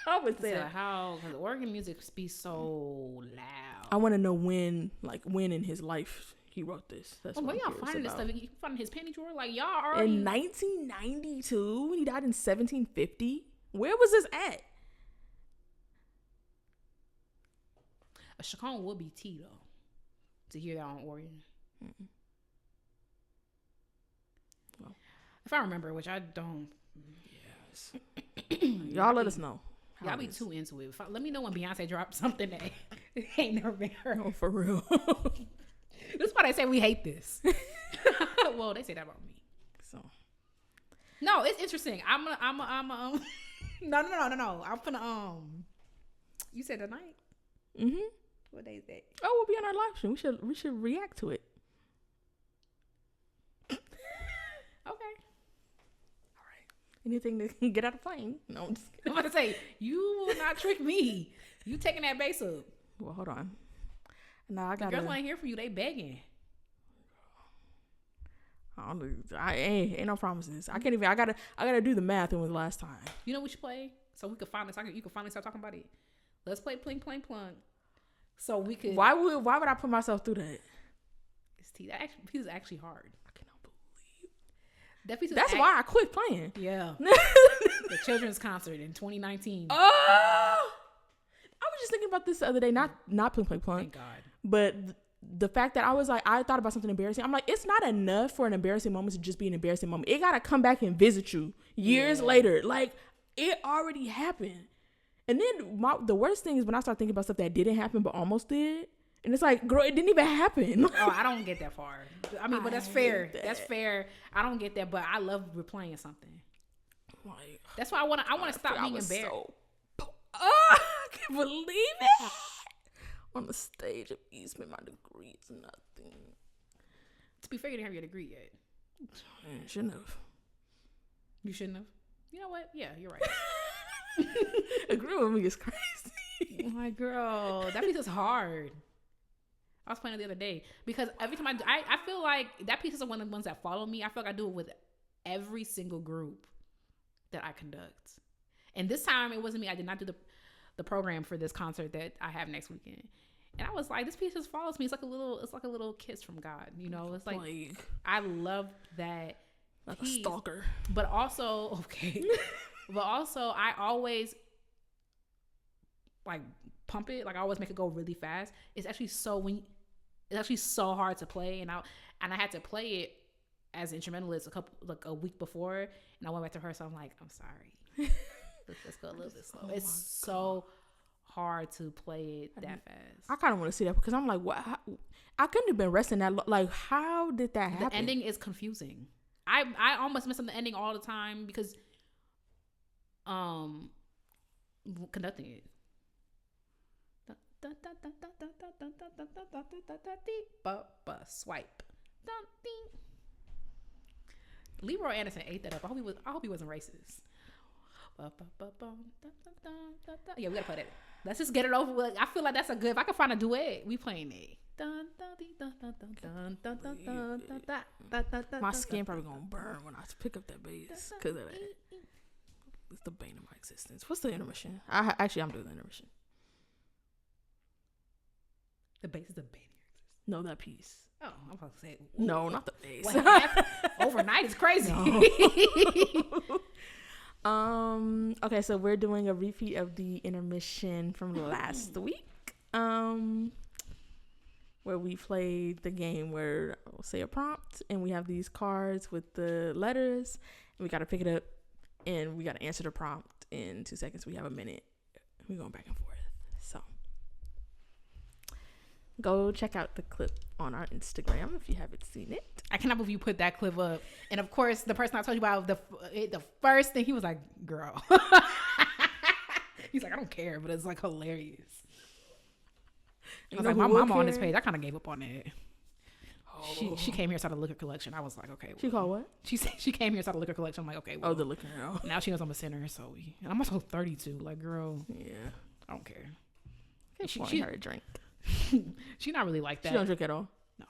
I would say that. How, because organ music be so loud. I want to know when in his life he wrote this. That's where y'all finding this stuff? You finding his panty drawer? Like, y'all already in 1992. He died in 1750. Where was this at? A chaconne would be tea though, to hear that on organ. Mm-mm. Well, if I remember, which I don't. Yes. Y'all let us know. Y'all be too into it. Let me know when Beyonce drops something that ain't never been heard. Oh, for real. That's why they say we hate this. Well, they say that about me. So. No, it's interesting. I'm no. I'm finna You said tonight? Mm-hmm. What day is that? Oh, we'll be on our live stream. We should react to it. Okay. Anything to get out of plane. No, I'm just kidding. I'm about to say, you will not trick me. You taking that bass up. Well, hold on. No, I got. The girls want to hear from you. They begging. I ain't no promises. I can't even. I gotta do the math. When was the last time? You know what we should play? So we could finally talk. You can finally start talking about it. Let's play Pling Pling Plunk. So we could. Why would I put myself through that? It's tea. That piece is actually hard. I cannot believe. That piece. That's why I quit playing. Yeah. The children's concert in 2019. Oh, I was just thinking about this the other day. Not Pling Pling Plunk. Thank God. But the fact that I thought about something embarrassing. I'm like, it's not enough for an embarrassing moment to just be an embarrassing moment. It gotta come back and visit you years later. Like, it already happened. And then the worst thing is when I start thinking about stuff that didn't happen but almost did. And it's like, girl, it didn't even happen. Oh, I don't get that far. I mean, but that's fair. That's fair. I don't get that, but I love replaying something. Like, that's why I want to stop being embarrassed. I can't believe it. On the stage of Eastman, my degree is nothing. To be fair, you didn't have your degree yet. Shouldn't have. You shouldn't have. You know what? Yeah, you're right. Agree with me is crazy. Oh my girl, that piece is hard. I was playing it the other day because every time I feel like that piece is one of the ones that follow me. I feel like I do it with every single group that I conduct. And this time it wasn't me. I did not do the program for this concert that I have next weekend. And I was like, this piece just follows me. It's like a little kiss from God. You know, it's like I love that. Like piece, a stalker. But also, okay. But also, I always like pump it. Like I always make it go really fast. It's actually so hard to play, and I had to play it as an instrumentalist a week before, and I went back to her, so I'm like, I'm sorry. Let's go a little bit slow. It's so hard to play it that fast. I kind of want to see that because I'm like, what? I couldn't have been resting that like, how did that happen? The ending is confusing. I almost miss the ending all the time because conducting it. Swipe. Leroy Anderson ate that up. I hope he wasn't racist. Yeah, we gotta play that. Let's just get it over with. I feel like that's a good. If I can find a duet, we playing it. My skin probably gonna burn when I pick up that bass because of that. It's the bane of my existence. What's the intermission? I'm doing the intermission. The bass is the bane. No, that piece. Oh, I'm about to say. No, not the bass. Overnight is crazy. No. Okay, so we're doing a repeat of the intermission from last week. Where we played the game where I'll say a prompt and we have these cards with the letters and we got to pick it up and we got to answer the prompt in 2 seconds. We have a minute. We're going back and forth. So go check out the clip on our Instagram if you haven't seen it. I cannot believe you put that clip up. And of course, the person I told you about, the first thing he was like, girl. He's like, I don't care, but it's like hilarious. I was like, my mama on this page, I kind of gave up on it. Oh. She came here, started a liquor collection. I was like, okay. She called what? She said she came here, started a liquor collection. I'm like, okay. Well, the liquor. Oh. Now she knows I'm a sinner, so and I'm also 32. Like, girl. Yeah. I don't care. She her a drink. She's not really like that. She don't drink at all. No.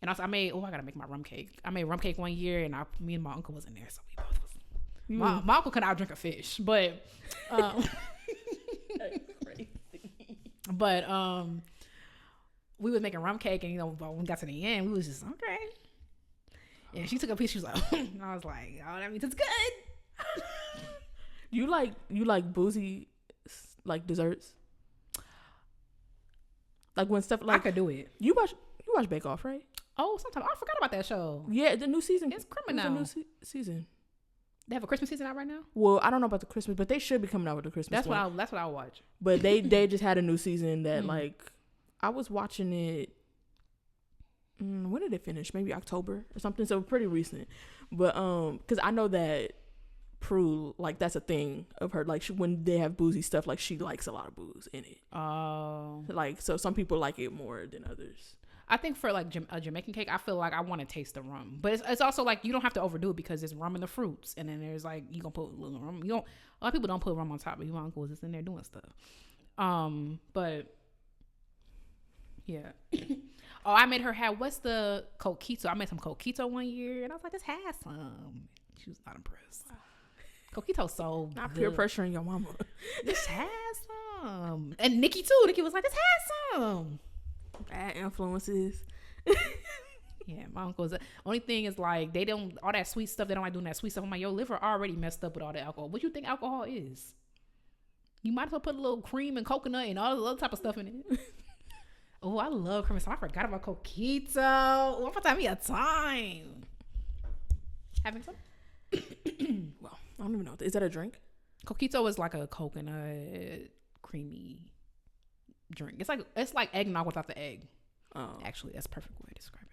And also, I gotta make my rum cake. I made rum cake one year, and me and my uncle was in there, so we both was. My uncle could out drink a fish, but. But we was making rum cake, and when we got to the end, we was just okay. And she took a piece. She was like, I was like, oh, that means it's good. You like boozy, like desserts, like when stuff like I could do it. You watch Bake Off, right? Oh, sometimes I forgot about that show. Yeah, the new season. It's criminal. It's a new season. They have a Christmas season out right now? Well, I don't know about the Christmas, but they should be coming out with the Christmas That's one. what I'll watch. But they just had a new season that like I was watching it. When did it finish? Maybe October or something. So pretty recent. But because I know that Prue, like that's a thing of her. Like when they have boozy stuff, like she likes a lot of booze in it. Oh. Like so, some people like it more than others. I think for like a Jamaican cake, I feel like I want to taste the rum, but it's also like you don't have to overdo it because there's rum in the fruits, and then there's like you gonna put a little rum. A lot of people don't put rum on top, but my uncle was just in there doing stuff. But yeah. Oh, I made her have what's the coquito? I made some coquito one year, and I was like, "Just have some." She was not impressed. Coquito's so not good. Peer pressuring your mama. Just have some, and Nikki too. Nikki was like, "Just have some." Bad influences. Yeah, my uncle's only thing is like they don't all that sweet stuff. They don't like doing that sweet stuff. I'm like, your liver already messed up with all the alcohol. What do you think alcohol is? You might as well put a little cream and coconut and all the other type of stuff in it. Oh, I love cream. I forgot about coquito. Oh, I'm about to have me a time. Having some? Well, I don't even know. Is that a drink? Coquito is like a coconut creamy drink. It's like eggnog without the egg. Oh, actually, that's a perfect way to describe it.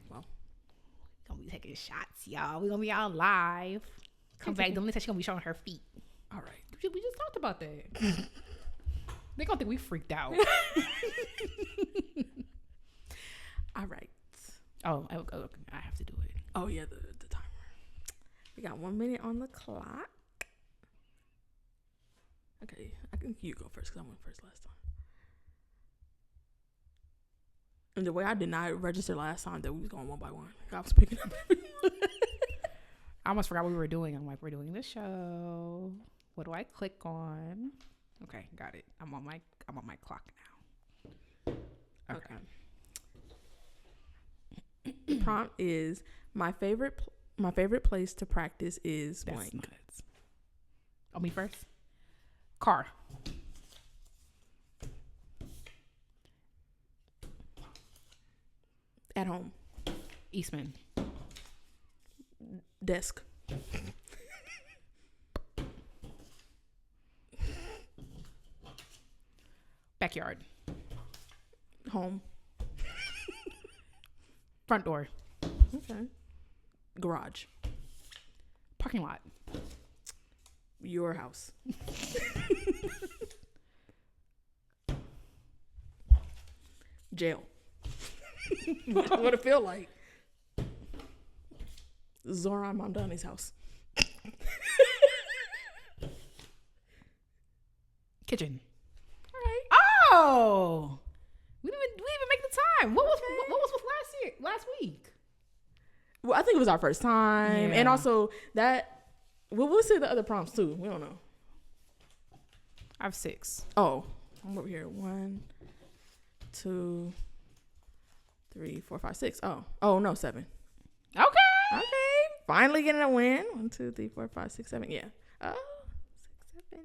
Well, we're gonna be taking shots, y'all. We're gonna be out live. Come back. Don't say she's gonna be showing her feet. All right. We just talked about that. They gonna think we freaked out. All right. Oh, okay. I have to do it. Oh yeah, the timer. We got 1 minute on the clock. Okay, I think you go first because I went first last time. And the way I did not register last time that we was going one by one. I was picking up everyone. I almost forgot what we were doing. I'm like, we're doing the show. What do I click on? Okay, got it. I'm on my clock now. Okay. The prompt is my favorite place to practice is blank. Nuts. Oh, me first. Car. At home. Eastman. Desk. Backyard. Home. Front door. Okay. Garage. Parking lot. Your house. Jail. What it feel like? Zoran Mondani's house. Kitchen. All right. Oh, we didn't even make the time. What was last week? Well, I think it was our first time, Yeah. and also that. Well, we'll see the other prompts too. We don't know. I have 6. Oh, I'm over here. 1, 2, 3, 4, 5, 6. Oh no, 7. Okay. Finally getting a win. 1, 2, 3, 4, 5, 6, 7. Yeah. Oh, 6, 7.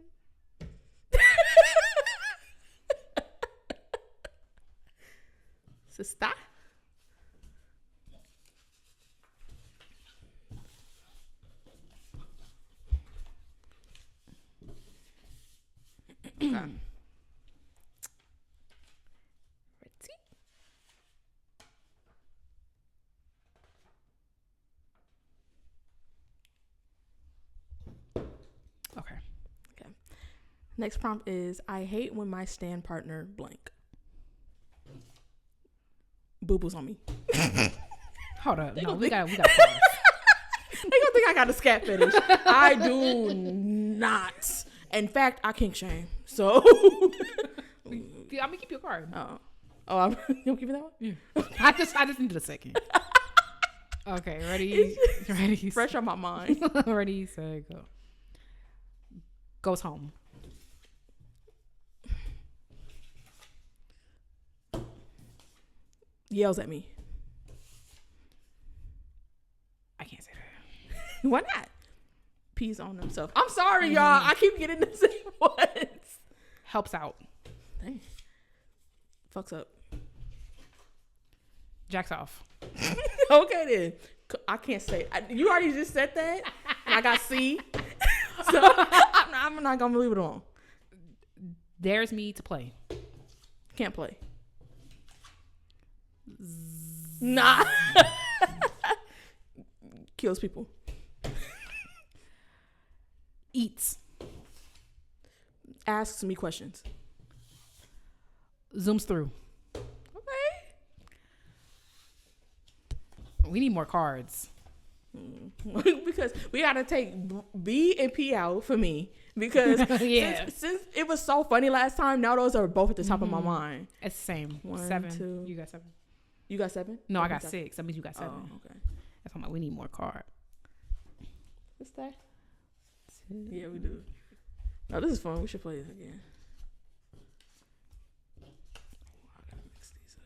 Sister. Okay. Ready? Okay. Next prompt is, I hate when my stand partner blank. Boo-boos on me. Hold up. No, gonna we got pause. They gonna think I got a scat fetish. I do not. In fact, I kink shame. So. I'm gonna keep your card. I'm gonna give you that one? Yeah. I just needed a second. Okay, ready. Fresh on my mind. Ready, set, go. Goes home. Yells at me. I can't say that. Why not? Pees on himself. I'm sorry, y'all. I keep getting the same ones. Helps out. Dang. Fucks up. Jacks off. Okay then. I can't say. You already just said that. And I got C. So I'm not gonna leave it on. Dares me to play. Can't play. Nah. Kills people. Eats. Asks me questions. Zooms through. Okay. We need more cards. Because we gotta take B and P out for me. Because yeah. since it was so funny last time, now those are both at the top of my mind. It's the same. 1, 7. 2. You got 7. You got 7? No, I got 6. That means you got 7. Oh, okay. That's why I'm like, we need more card. What's that? Yeah, we do. No, this is fun. We should play this again. I gotta mix these up.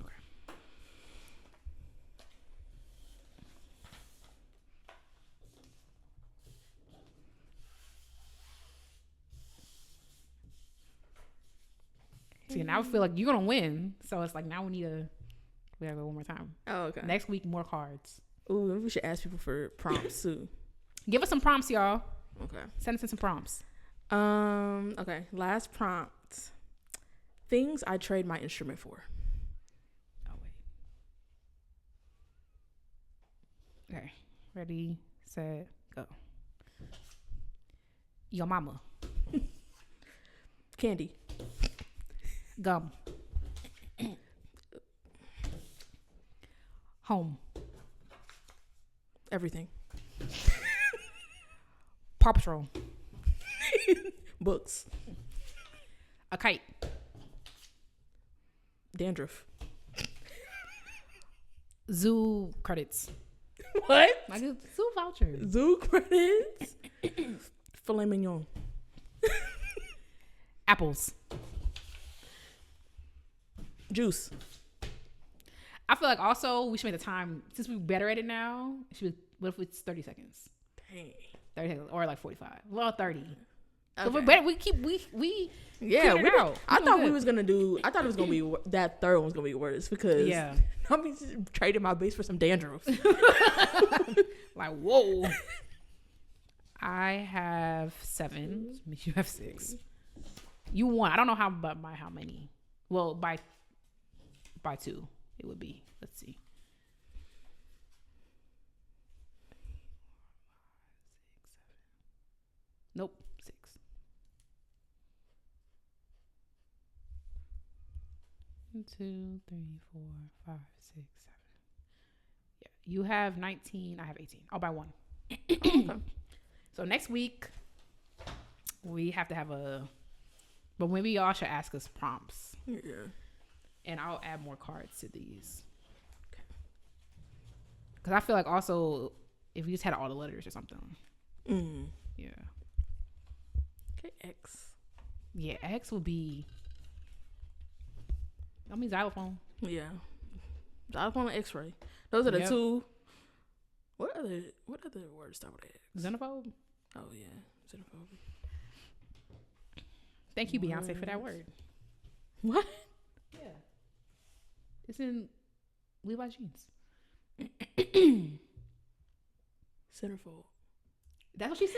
Okay. See, now I feel like you're gonna win. So it's like now we gotta go one more time. Oh, okay. Next week, more cards. Ooh, maybe we should ask people for prompts too. Give us some prompts, y'all. Okay. Send us in some prompts. Okay. Last prompt. Things I trade my instrument for. Oh wait. Okay. Ready, set, go. Your mama. Candy. Gum. Home. Everything. Paw Patrol. Books. A kite. Dandruff. Zoo credits. What? Like a zoo voucher. Zoo credits. Filet mignon. Apples. Juice. I feel like also we should make the time, since we're better at it now, what if it's 30 seconds? Dang. 30 seconds or like 45. Well, 30. Okay. So we're better. We yeah. I thought it was gonna be that third one's gonna be worse because I'm trading my base for some dandruff. Like, whoa. I have 7. You have 6. You won. I don't know how, but by how many? Well, by 2 it would be. Let's see. Nope. 6. One, 2, 3, 4, 5, 6, 7. Yeah, you have 19. I have 18. Oh, by 1. Okay. So next week we have to have but maybe y'all should ask us prompts. Yeah. And I'll add more cards to these. Okay. Because I feel like also if we just had all the letters or something. Mm. Yeah. Okay, X. Yeah, X would be. I mean xylophone. Yeah. Xylophone and X-ray. Those are the two. What other words start with X? Xenophobe. Oh yeah, xenophobe. Thank you, Beyonce, for that word. What? Yeah. It's in Levi's jeans. Centerfold. That's what she says?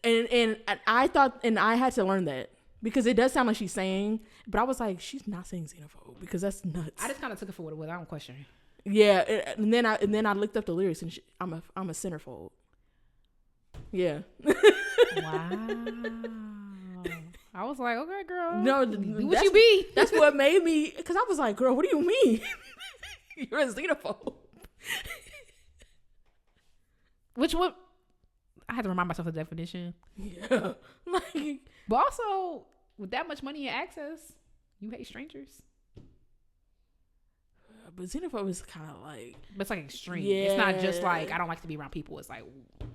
And I thought, and I had to learn that because it does sound like she's saying, but I was like, she's not saying xenophobe because that's nuts. I just kind of took it for what it was. I don't question. Yeah, and then I looked up the lyrics and I'm a centerfold. Yeah. Wow. I was like, okay, girl. No, be what you be. That's what made me, because I was like, girl, what do you mean? You're a xenophobe. I had to remind myself of the definition. Yeah. But also, with that much money and access, you hate strangers. But xenophobe is kind of like... But it's like extreme. Yeah. It's not just like, I don't like to be around people. It's like...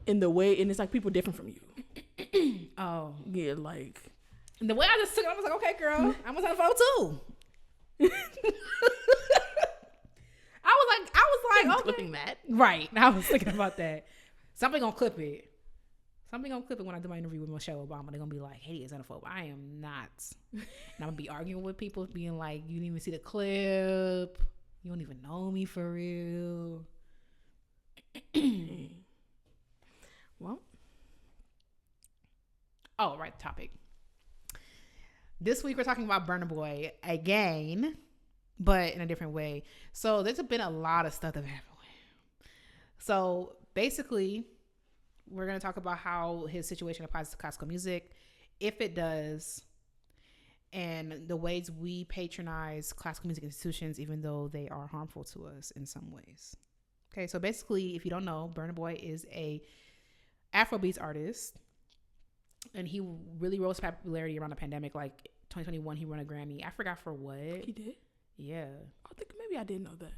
In the way, and it's like people different from you. Oh. Yeah, like... And the way I just took it, I was like, okay, girl, I'm a xenophobe too. I was like, okay. Clipping that. Right. I was thinking about that. Somebody gonna clip it. Somebody gonna clip it when I do my interview with Michelle Obama. They're gonna be like, hey, is xenophobe. I am not. And I'm gonna be arguing with people, being like, you didn't even see the clip. You don't even know me for real. Well. Oh, right, topic. This week we're talking about Burna Boy again, but in a different way. So there's been a lot of stuff that happened. So basically, we're going to talk about how his situation applies to classical music, if it does, and the ways we patronize classical music institutions, even though they are harmful to us in some ways. Okay, so basically, if you don't know, Burna Boy is a Afrobeats artist. And he really rose to popularity around the pandemic. Like 2021, he won a Grammy. I forgot for what. He did? Yeah. I think maybe I didn't know that.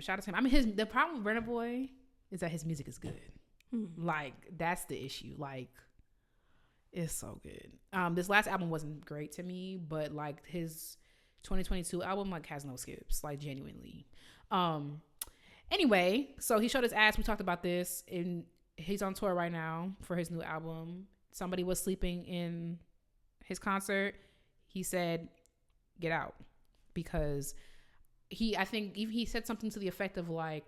Shout out to him. I mean, the problem with Burna Boy is that his music is good. Like, that's the issue. Like, it's so good. This last album wasn't great to me, but like his 2022 album like has no skips. Like, genuinely. Anyway, so he showed his ass. We talked about this in. He's on tour right now for his new album. Somebody was sleeping in his concert. He said, get out. Because I think he said something to the effect of like,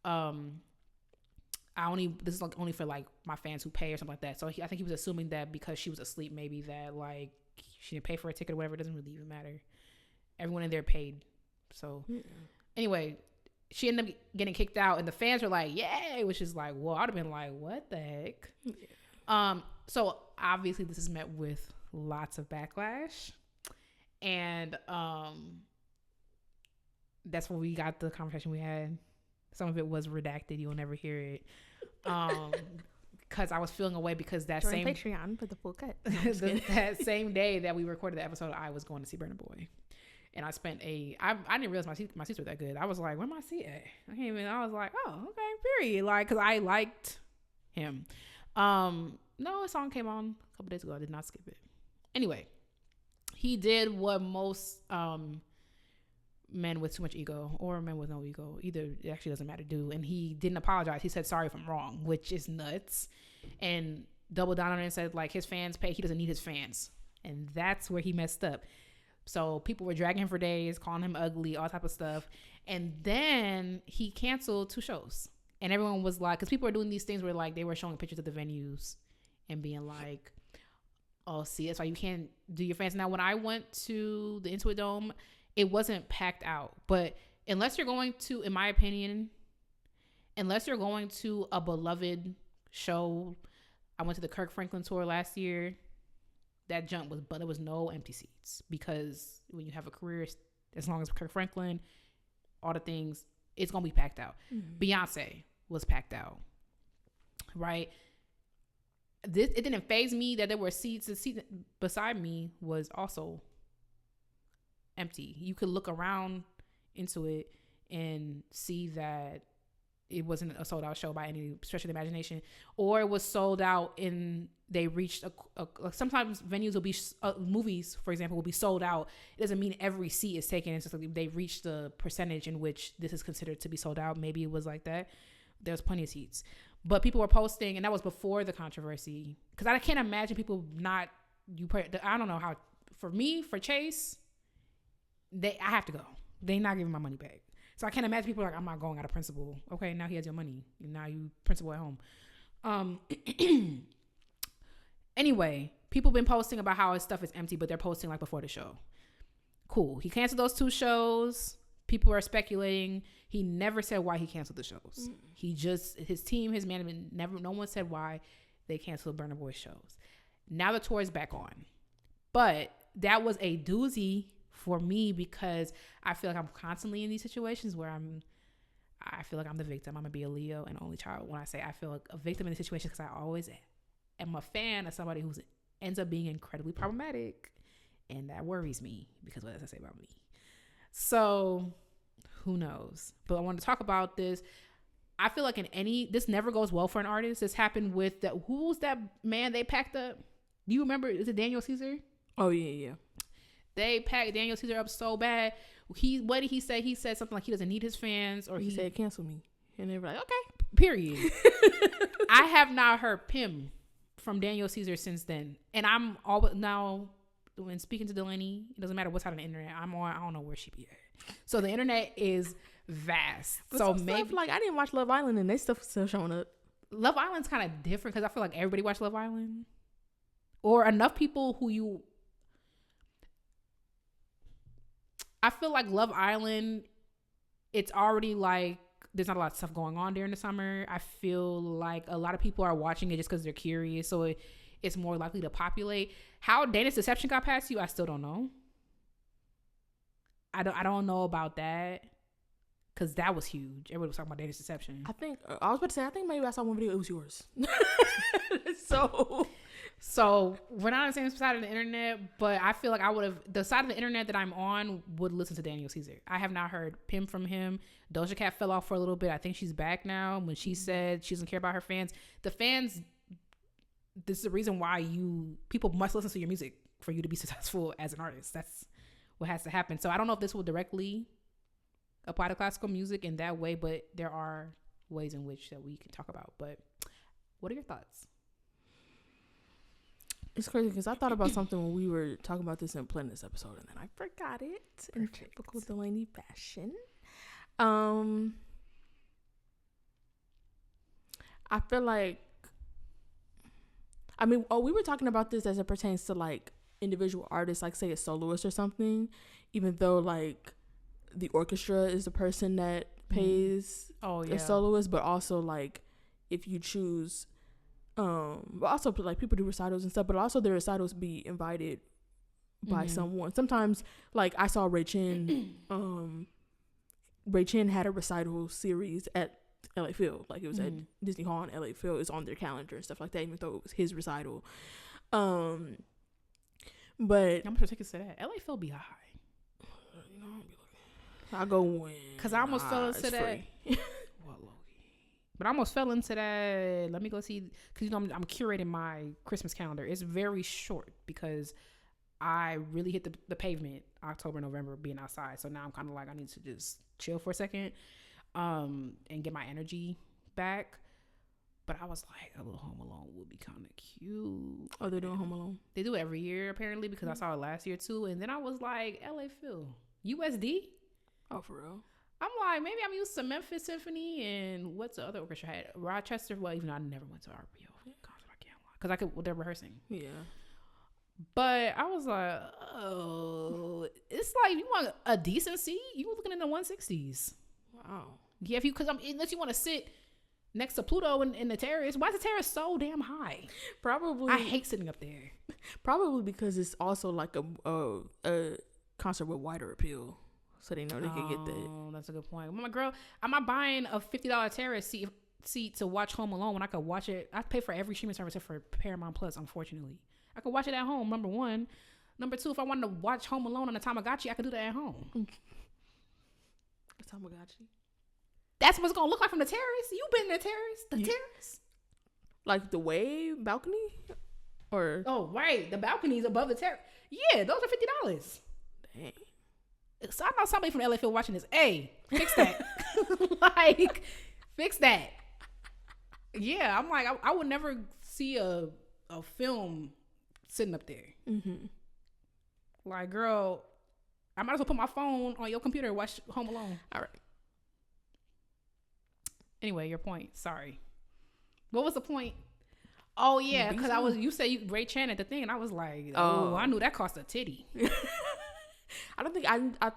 this is like only for like my fans who pay or something like that. So I think he was assuming that because she was asleep, maybe that like she didn't pay for a ticket or whatever. It doesn't really even matter. Everyone in there paid. So anyway, she ended up getting kicked out, and the fans were like, yay, which is like, well, I'd have been like, what the heck? Yeah. So obviously this is met with lots of backlash, and that's where we got the conversation we had. Some of it was redacted. You'll never hear it. Because I was feeling away because that Join same Patreon for the full cut. That same day that we recorded the episode, I was going to see Burna Boy. And I spent I didn't realize my seats were that good. I was like, where my seat at? I was like, oh, okay, period. Like, because I liked him. No, a song came on a couple days ago. I did not skip it. Anyway, he did what most men with too much ego or men with no ego. Either, it actually doesn't matter, dude. And he didn't apologize. He said sorry if I'm wrong, which is nuts. And doubled down on it and said like his fans pay. He doesn't need his fans, and that's where he messed up. So people were dragging him for days, calling him ugly, all type of stuff. And then he canceled 2 shows. And everyone was like, because people are doing these things where like they were showing pictures of the venues and being like, oh, see, that's why you can't do your fans. Now, when I went to the Intuit Dome, it wasn't packed out. But unless you're going to, in my opinion, unless you're going to a beloved show, I went to the Kirk Franklin tour last year. That jump was, but there was no empty seats, because when you have a career as long as Kirk Franklin, all the things, it's gonna be packed out. Beyonce was packed out, right? It didn't faze me that there were seats. The seat beside me was also empty. You could look around into it and see that it wasn't a sold out show by any stretch of the imagination, or it was sold out and they reached sometimes venues will be movies, for example, will be sold out. It doesn't mean every seat is taken. It's just like they reached the percentage in which this is considered to be sold out. Maybe it was like that. There's plenty of seats, but people were posting, and that was before the controversy, because I can't imagine people not, I don't know how, for me, for Chase, I have to go. They not giving my money back. So I can't imagine people are like, I'm not going out of principle. Okay, now he has your money. Now you principal at home. Anyway, people been posting about how his stuff is empty, but they're posting like before the show. Cool. He canceled those 2 shows. People are speculating. He never said why he canceled the shows. He just, his team, his management, no one said why they canceled Burna Boy shows. Now the tour is back on. But that was a doozy for me, because I feel like I'm constantly in these situations where I feel like I'm the victim. I'm gonna be a Leo and only child when I say I feel like a victim in the situation, because I always am a fan of somebody who ends up being incredibly problematic, and that worries me, because what does that say about me? So who knows? But I wanted to talk about this. I feel like this never goes well for an artist. This happened with who's that man they packed up? Do you remember? Is it Daniel Caesar? Oh yeah. They packed Daniel Caesar up so bad. What did he say? He said something like he doesn't need his fans, or he said cancel me, and they were like, okay, period. I have not heard Pim from Daniel Caesar since then, and I'm always now when speaking to Dalanie, it doesn't matter what side of the internet I'm on. I don't know where she be at. So the internet is vast. But so maybe stuff, like I didn't watch Love Island, and they stuff still showing up. Love Island's kind of different, because I feel like everybody watched Love Island, or enough people who you. I feel like Love Island, it's already like there's not a lot of stuff going on during the summer. I feel like a lot of people are watching it just because they're curious, so it's more likely to populate. How Danish Deception got past you, I still don't know. I don't know about that, because that was huge. Everybody was talking about Danish Deception. I think maybe I saw one video. It was yours. So we're not on the same side of the internet, but I feel like the side of the internet that I'm on would listen to Daniel Caesar. I have not heard Pim from him. Doja Cat fell off for a little bit. I think she's back now. When she said she doesn't care about her fans, the fans, this is the reason why people must listen to your music for you to be successful as an artist. That's what has to happen. So I don't know if this will directly apply to classical music in that way, but there are ways in which that we can talk about. But what are your thoughts? It's crazy, because I thought about something when we were talking about this in planning this episode, and then I forgot it. In typical Dalanie fashion. I feel like, we were talking about this as it pertains to like individual artists, like say a soloist or something, even though like the orchestra is the person that pays a soloist, but also like if you choose. But also like people do recitals and stuff, but also the recitals be invited by someone. Sometimes like I saw Ray Chin had a recital series at LA Phil, like it was at Disney Hall and LA Phil is on their calendar and stuff like that, even though it was his recital. But I'm sure tickets to that. LA Phil be high. You know, I'll go when, because I almost fell into that. But I almost fell into that. Let me go see, because I'm curating my Christmas calendar. It's very short because I really hit the pavement October, November being outside. So now I'm kind of like, I need to just chill for a second and get my energy back. But I was like, a little Home Alone would be kind of cute. Oh, they're doing Home Alone? They do it every year, apparently, because I saw it last year, too. And then I was like, LA Phil. USD? Oh, for real? I'm like, maybe I'm used to Memphis Symphony and what's the other orchestra I had? Rochester. Well, even though I never went to RPO concert, I can't lie. Because I could, well, they're rehearsing. Yeah. But I was like, oh, it's like, you want a decent seat? You were looking in the 160s. Wow. Yeah, if you, because unless you want to sit next to Pluto in the terrace. Why is the terrace so damn high? Probably. I hate sitting up there. Probably because it's also like a concert with wider appeal. So they know they can get that. Oh, that's a good point. Well, my girl, I'm not buying a $50 terrace seat to watch Home Alone when I could watch it. I pay for every streaming service except for Paramount Plus, unfortunately. I could watch it at home, number one. Number two, if I wanted to watch Home Alone on a Tamagotchi, I could do that at home. A Tamagotchi? That's what it's going to look like from the terrace. You been in the terrace? The terrace? Like the wave balcony? Or oh, right. The balcony's above the terrace. Yeah, those are $50. Dang. So I know somebody from LA Phil watching this. Hey, fix that. Like, fix that. Yeah, I'm like, I would never see a film sitting up there. Mm-hmm. Like, girl, I might as well put my phone on your computer and watch Home Alone. All right. Anyway, your point. Sorry. What was the point? Oh, yeah, because you said Ray Chan at the thing, and I was like, oh, I knew that cost a titty. I think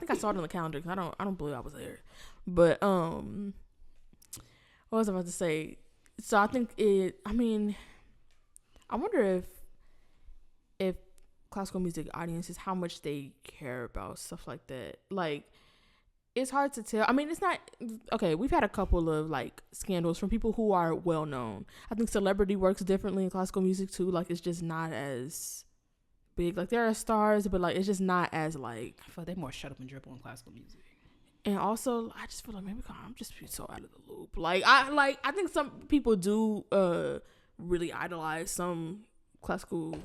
I saw it on the calendar because I don't believe I was there. But what was I about to say? So I think I wonder if classical music audiences, how much they care about stuff like that. Like, it's hard to tell. I mean, it's not okay. We've had a couple of like scandals from people who are well known. I think celebrity works differently in classical music too. Like, it's just not as big. Like, there are stars, but like it's just not as like. I feel like they more shut up and dribble in classical music. And also, I just feel like maybe I'm just so out of the loop. I think some people do really idolize some classical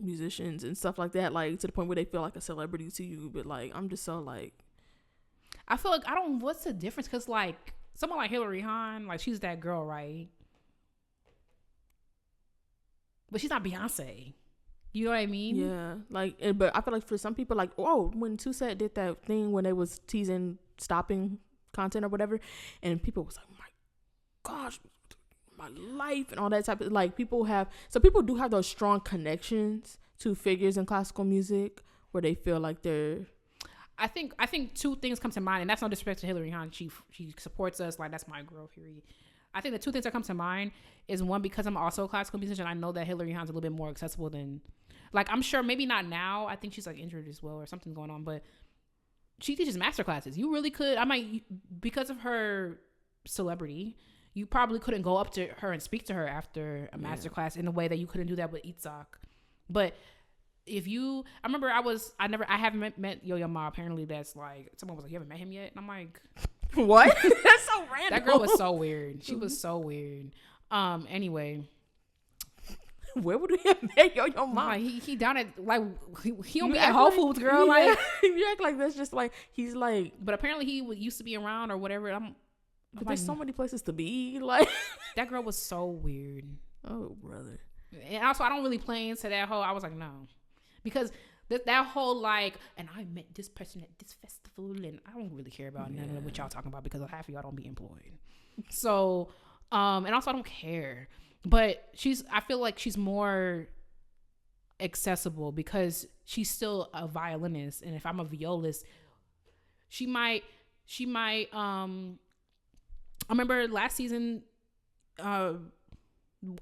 musicians and stuff like that, like to the point where they feel like a celebrity to you. But like, I'm just so like, I feel like what's the difference? Because like someone like Hilary Hahn, like she's that girl, right? But she's not Beyonce. You know what I mean? Yeah. Like, but I feel like for some people, like, oh, when Toussaint did that thing when they was teasing stopping content or whatever, and people was like, oh my gosh, my life and all that type of, like, people do have those strong connections to figures in classical music where they feel like they're. I think two things come to mind, and that's no disrespect to Hilary Hahn. She supports us, like, that's my girl, period. I think the two things that come to mind is, one, because I'm also a classical musician, I know that Hilary Hahn's a little bit more accessible than, like, I'm sure maybe not now. I think she's like injured as well or something's going on, but she teaches master classes. You really could, because of her celebrity, you probably couldn't go up to her and speak to her after a master class in a way that you couldn't do that with Itzhak. But I remember I haven't met Yo-Yo Ma. Apparently that's like, someone was like, you haven't met him yet? And I'm like, what? That's so random. That girl was so weird. She was so weird. Anyway, where would we have met Yo-Yo Ma? Like, he down at, like, he don't be at Whole Foods, girl. Yeah. Like, you act like that's just like, he's like, but apparently he used to be around or whatever. But there's so many places to be. Like, that girl was so weird. Oh, brother. And also, I don't really play into that whole. I was like, no, because that whole, like, and I met this person at this festival, and I don't really care about none of what y'all talking about because half of y'all don't be employed. So, and also I don't care. But I feel like she's more accessible because she's still a violinist, and if I'm a violist, she might. I remember last season.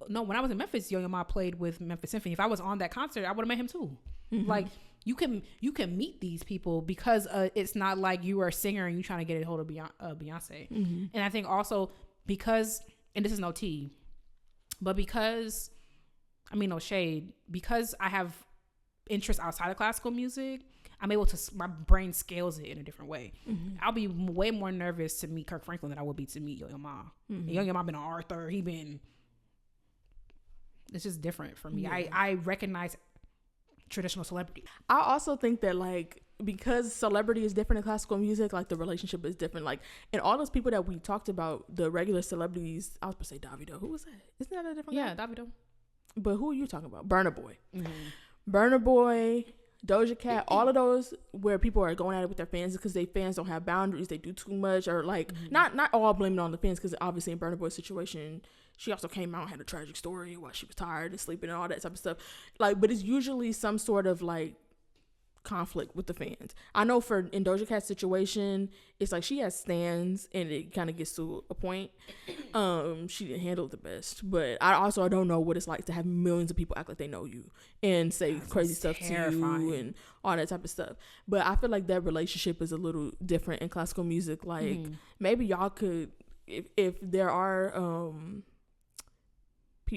No, when I was in Memphis, Yo-Yo Ma played with Memphis Symphony. If I was on that concert, I would have met him too. Mm-hmm. Like, you can meet these people because it's not like you are a singer and you trying to get a hold of Beyonce. Mm-hmm. And I think also because, and this is no tea, but because, I mean no shade, because I have interests outside of classical music, I'm able to, my brain scales it in a different way. Mm-hmm. I'll be way more nervous to meet Kirk Franklin than I would be to meet Yo-Yo Ma. Mm-hmm. Yo-Yo Ma been on Arthur. It's just different for me. Yeah. I recognize traditional celebrity. I also think that like because celebrity is different in classical music, like the relationship is different. Like, and all those people that we talked about, the regular celebrities, I was supposed to say Davido. Who was that? Isn't that a different guy? Yeah, Davido. But who are you talking about? Burna Boy. Mm-hmm. Burna Boy, Doja Cat, all of those where people are going at it with their fans because they fans don't have boundaries, they do too much, or like not all blaming on the fans, because obviously in Burna Boy's situation, she also came out and had a tragic story while she was tired and sleeping and all that type of stuff. Like, but it's usually some sort of like conflict with the fans. I know in Doja Cat's situation, it's like she has stands and it kind of gets to a point. She didn't handle it the best, but I don't know what it's like to have millions of people act like they know you and say crazy stuff to you and all that type of stuff. But I feel like that relationship is a little different in classical music. Like maybe y'all could, if there are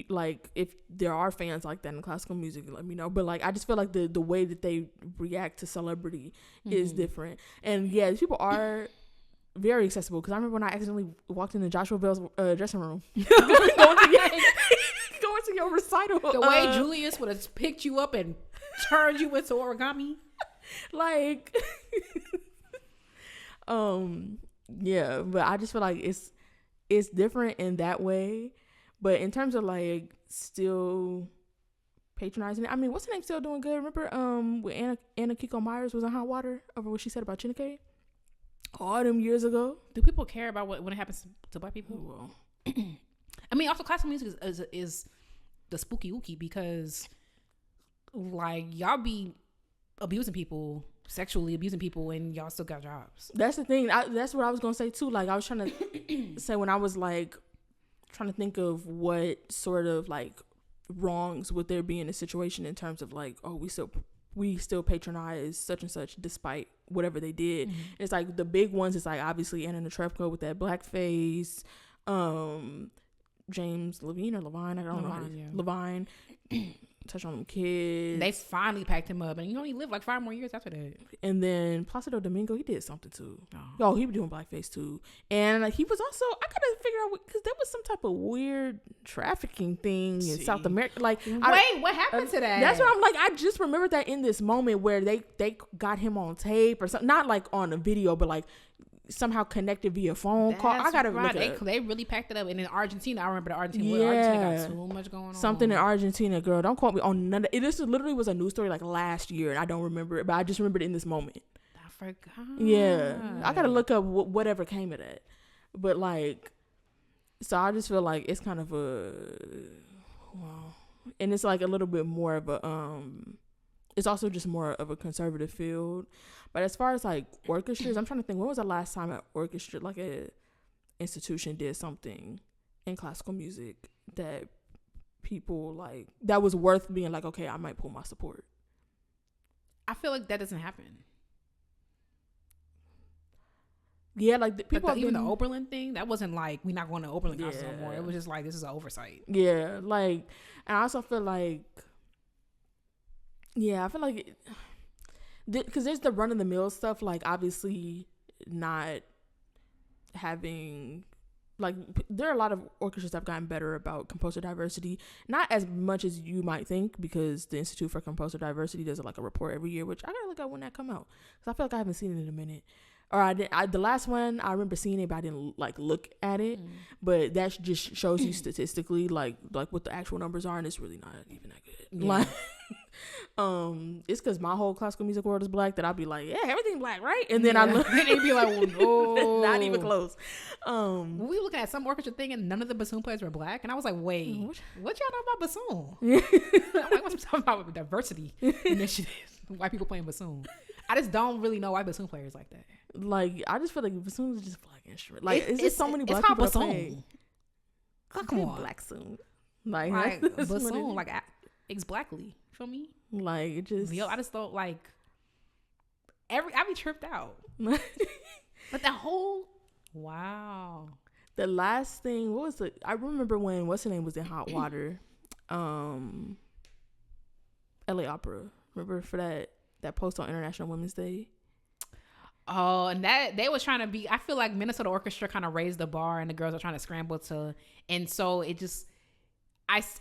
like if there are fans like that in classical music, let me know. But like I just feel like the way that they react to celebrity is different. And yeah, these people are very accessible, because I remember when I accidentally walked into Joshua Bell's dressing room going to your recital, the way Julius would have picked you up and turned you into origami, like yeah. But I just feel like it's different in that way. But in terms of like still patronizing it, I mean, what's her name still doing good? Remember when Anna Kiko Myers was on Hot Water over what she said about Chineke all them years ago? Do people care about when it happens to black people? Well, I mean, also classical music is the spooky ookie, because like y'all be abusing people, sexually abusing people, and y'all still got jobs. That's the thing. That's what I was gonna say too. Like I was trying to say when I was like trying to think of what sort of like wrongs would there be in a situation in terms of like, oh, we still patronize such and such despite whatever they did. It's like the big ones. It's like obviously Anna Netrebko with that blackface, James Levine or Levine, I don't know. Levine touch on them kids. They finally packed him up, and he only lived like 5 more years after that. And then Placido Domingo, he did something too. Oh, he was doing blackface too. And he was also, I gotta figure out, because there was some type of weird trafficking thing in South America. Like, what happened to that? That's what I'm like. I just remembered that in this moment where they got him on tape or something, not like on a video, but like somehow connected via phone call. I gotta look at they really packed it up. And in Argentina, I remember Argentina got too much going on. Something in Argentina, girl. Don't quote me on none of it. This literally was a news story like last year, and I don't remember it, but I just remembered it in this moment. I forgot. Yeah, I gotta look up whatever came of that. But like, so I just feel like it's kind of and it's like a little bit more of a it's also just more of a conservative field. But as far as like orchestras, I'm trying to think, when was the last time an orchestra, like a institution, did something in classical music that people like, that was worth being like, okay, I might pull my support. I feel like that doesn't happen. Yeah, like people even the Oberlin thing, that wasn't like we're not going to Oberlin concerts no more. It was just like, this is an oversight. Yeah, like, and I also feel like, yeah, I feel like because there's the run-of-the-mill stuff, like obviously not having, like, there are a lot of orchestras that have gotten better about composer diversity, not as much as you might think, because the Institute for Composer Diversity does like a report every year, which I gotta look at when that come out, because I feel like I haven't seen it in a minute. Or the last one I remember seeing it, but I didn't like look at it. But that just shows you statistically like what the actual numbers are, and it's really not even that good. Yeah. Like, it's because my whole classical music world is black that I'll be like, yeah, everything black, right? And then I look, and they be like, well, no, not even close. We were looking at some orchestra thing, and none of the bassoon players were black, and I was like, wait, what y'all know about bassoon? I'm like, what's talking about diversity initiatives? White people playing bassoon. I just don't really know white bassoon players like that. Like, I just feel like bassoon is just a black instrument. Like, it's just so many black people playing. Come on, black bassoon. Like bassoon, like it's blackly. Feel me? Like, it just. Yo, I just don't like. I be tripped out. But that whole. Wow. The last thing, what was it? I remember when what's her name was in Hot Water, LA Opera. Remember for that post on International Women's Day? Oh, and that they was trying to be, I feel like Minnesota Orchestra kind of raised the bar, and the girls are trying to scramble to, and so it just,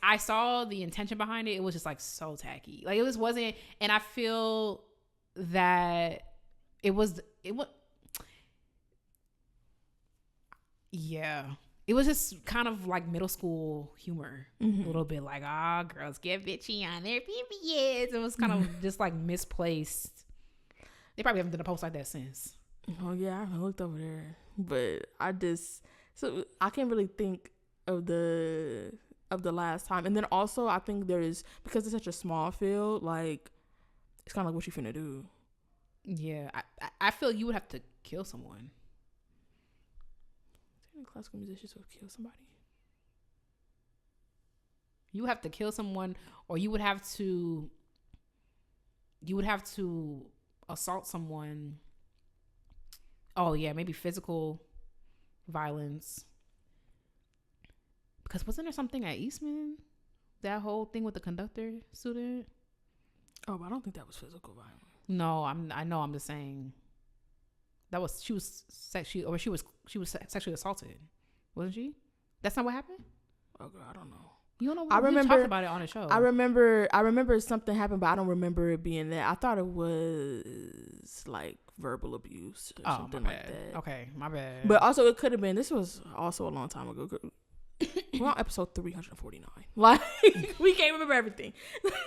I saw the intention behind it. It was just like so tacky. Like it just wasn't. And I feel that it was. Yeah. It was just kind of like middle school humor, a little bit like, girls get bitchy on their periods. It was kind of just like misplaced. They probably haven't done a post like that since. Oh yeah, I haven't looked over there, but I can't really think of the last time. And then also I think because it's such a small field, like it's kind of like what you finna do. Yeah, I feel you would have to kill someone. Classical musicians would kill somebody. You have to kill someone, or you would have to assault someone. Oh yeah, maybe physical violence. Because wasn't there something at Eastman? That whole thing with the conductor student? Oh, but I don't think that was physical violence. No, I know. I'm just saying. She was sexually assaulted, wasn't she? That's not what happened? Oh God, I don't know. You don't know. I remember talked about it on the show. I remember something happened, but I don't remember it being that. I thought it was like verbal abuse or something like that. Okay, my bad. But also it could have been. This was also a long time ago. We're on episode 349. Like we can't remember everything.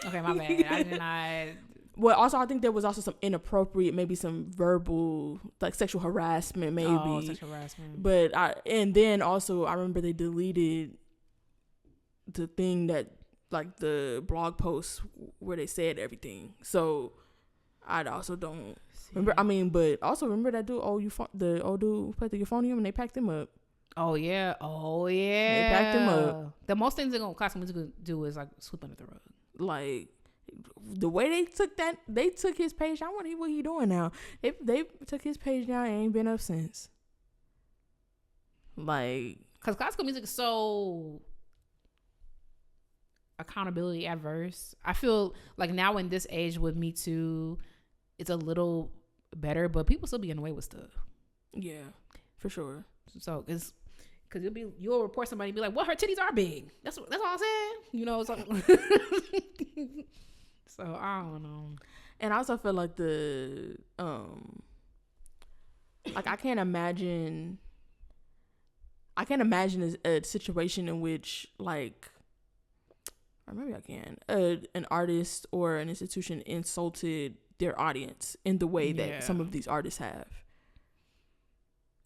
Okay, my bad. Well, also I think there was also some inappropriate, maybe some verbal, like sexual harassment, maybe. Oh, sexual harassment. But then also I remember they deleted the thing that, like the blog post where they said everything. So I also don't remember. I mean, but also remember that dude, the old dude who played the euphonium, and they packed him up. Oh yeah. They packed him up. The most things they're gonna classical music do is like sweep under the rug. Like the way they took his page. I wonder what he doing now. They took his page down and ain't been up since. Like, because classical music is so accountability adverse. I feel like now in this age with Me Too, it's a little better, but people still be getting away with stuff. Yeah, for sure. So because you'll report somebody and be like, well, her titties are big. That's all I'm saying. You know, so so I don't know. And I also feel like I can't imagine a situation in which, like, or maybe I can, an artist or an institution insulted their audience in the way that some of these artists have.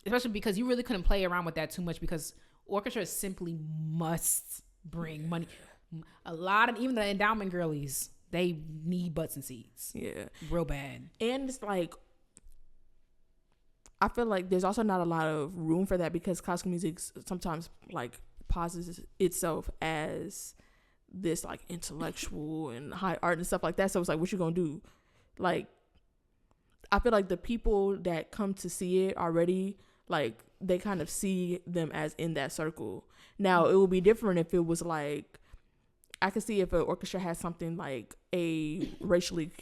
Especially because you really couldn't play around with that too much, because orchestras simply must bring money. A lot of, even the endowment girlies, they need butts and seats. Yeah. Real bad. And it's like, I feel like there's also not a lot of room for that, because classical music sometimes like posits itself as this like intellectual and high art and stuff like that. So it's like, what you gonna do? Like, I feel like the people that come to see it already, like, they kind of see them as in that circle. Now, it would be different if it was like, I could see if an orchestra has something like a racially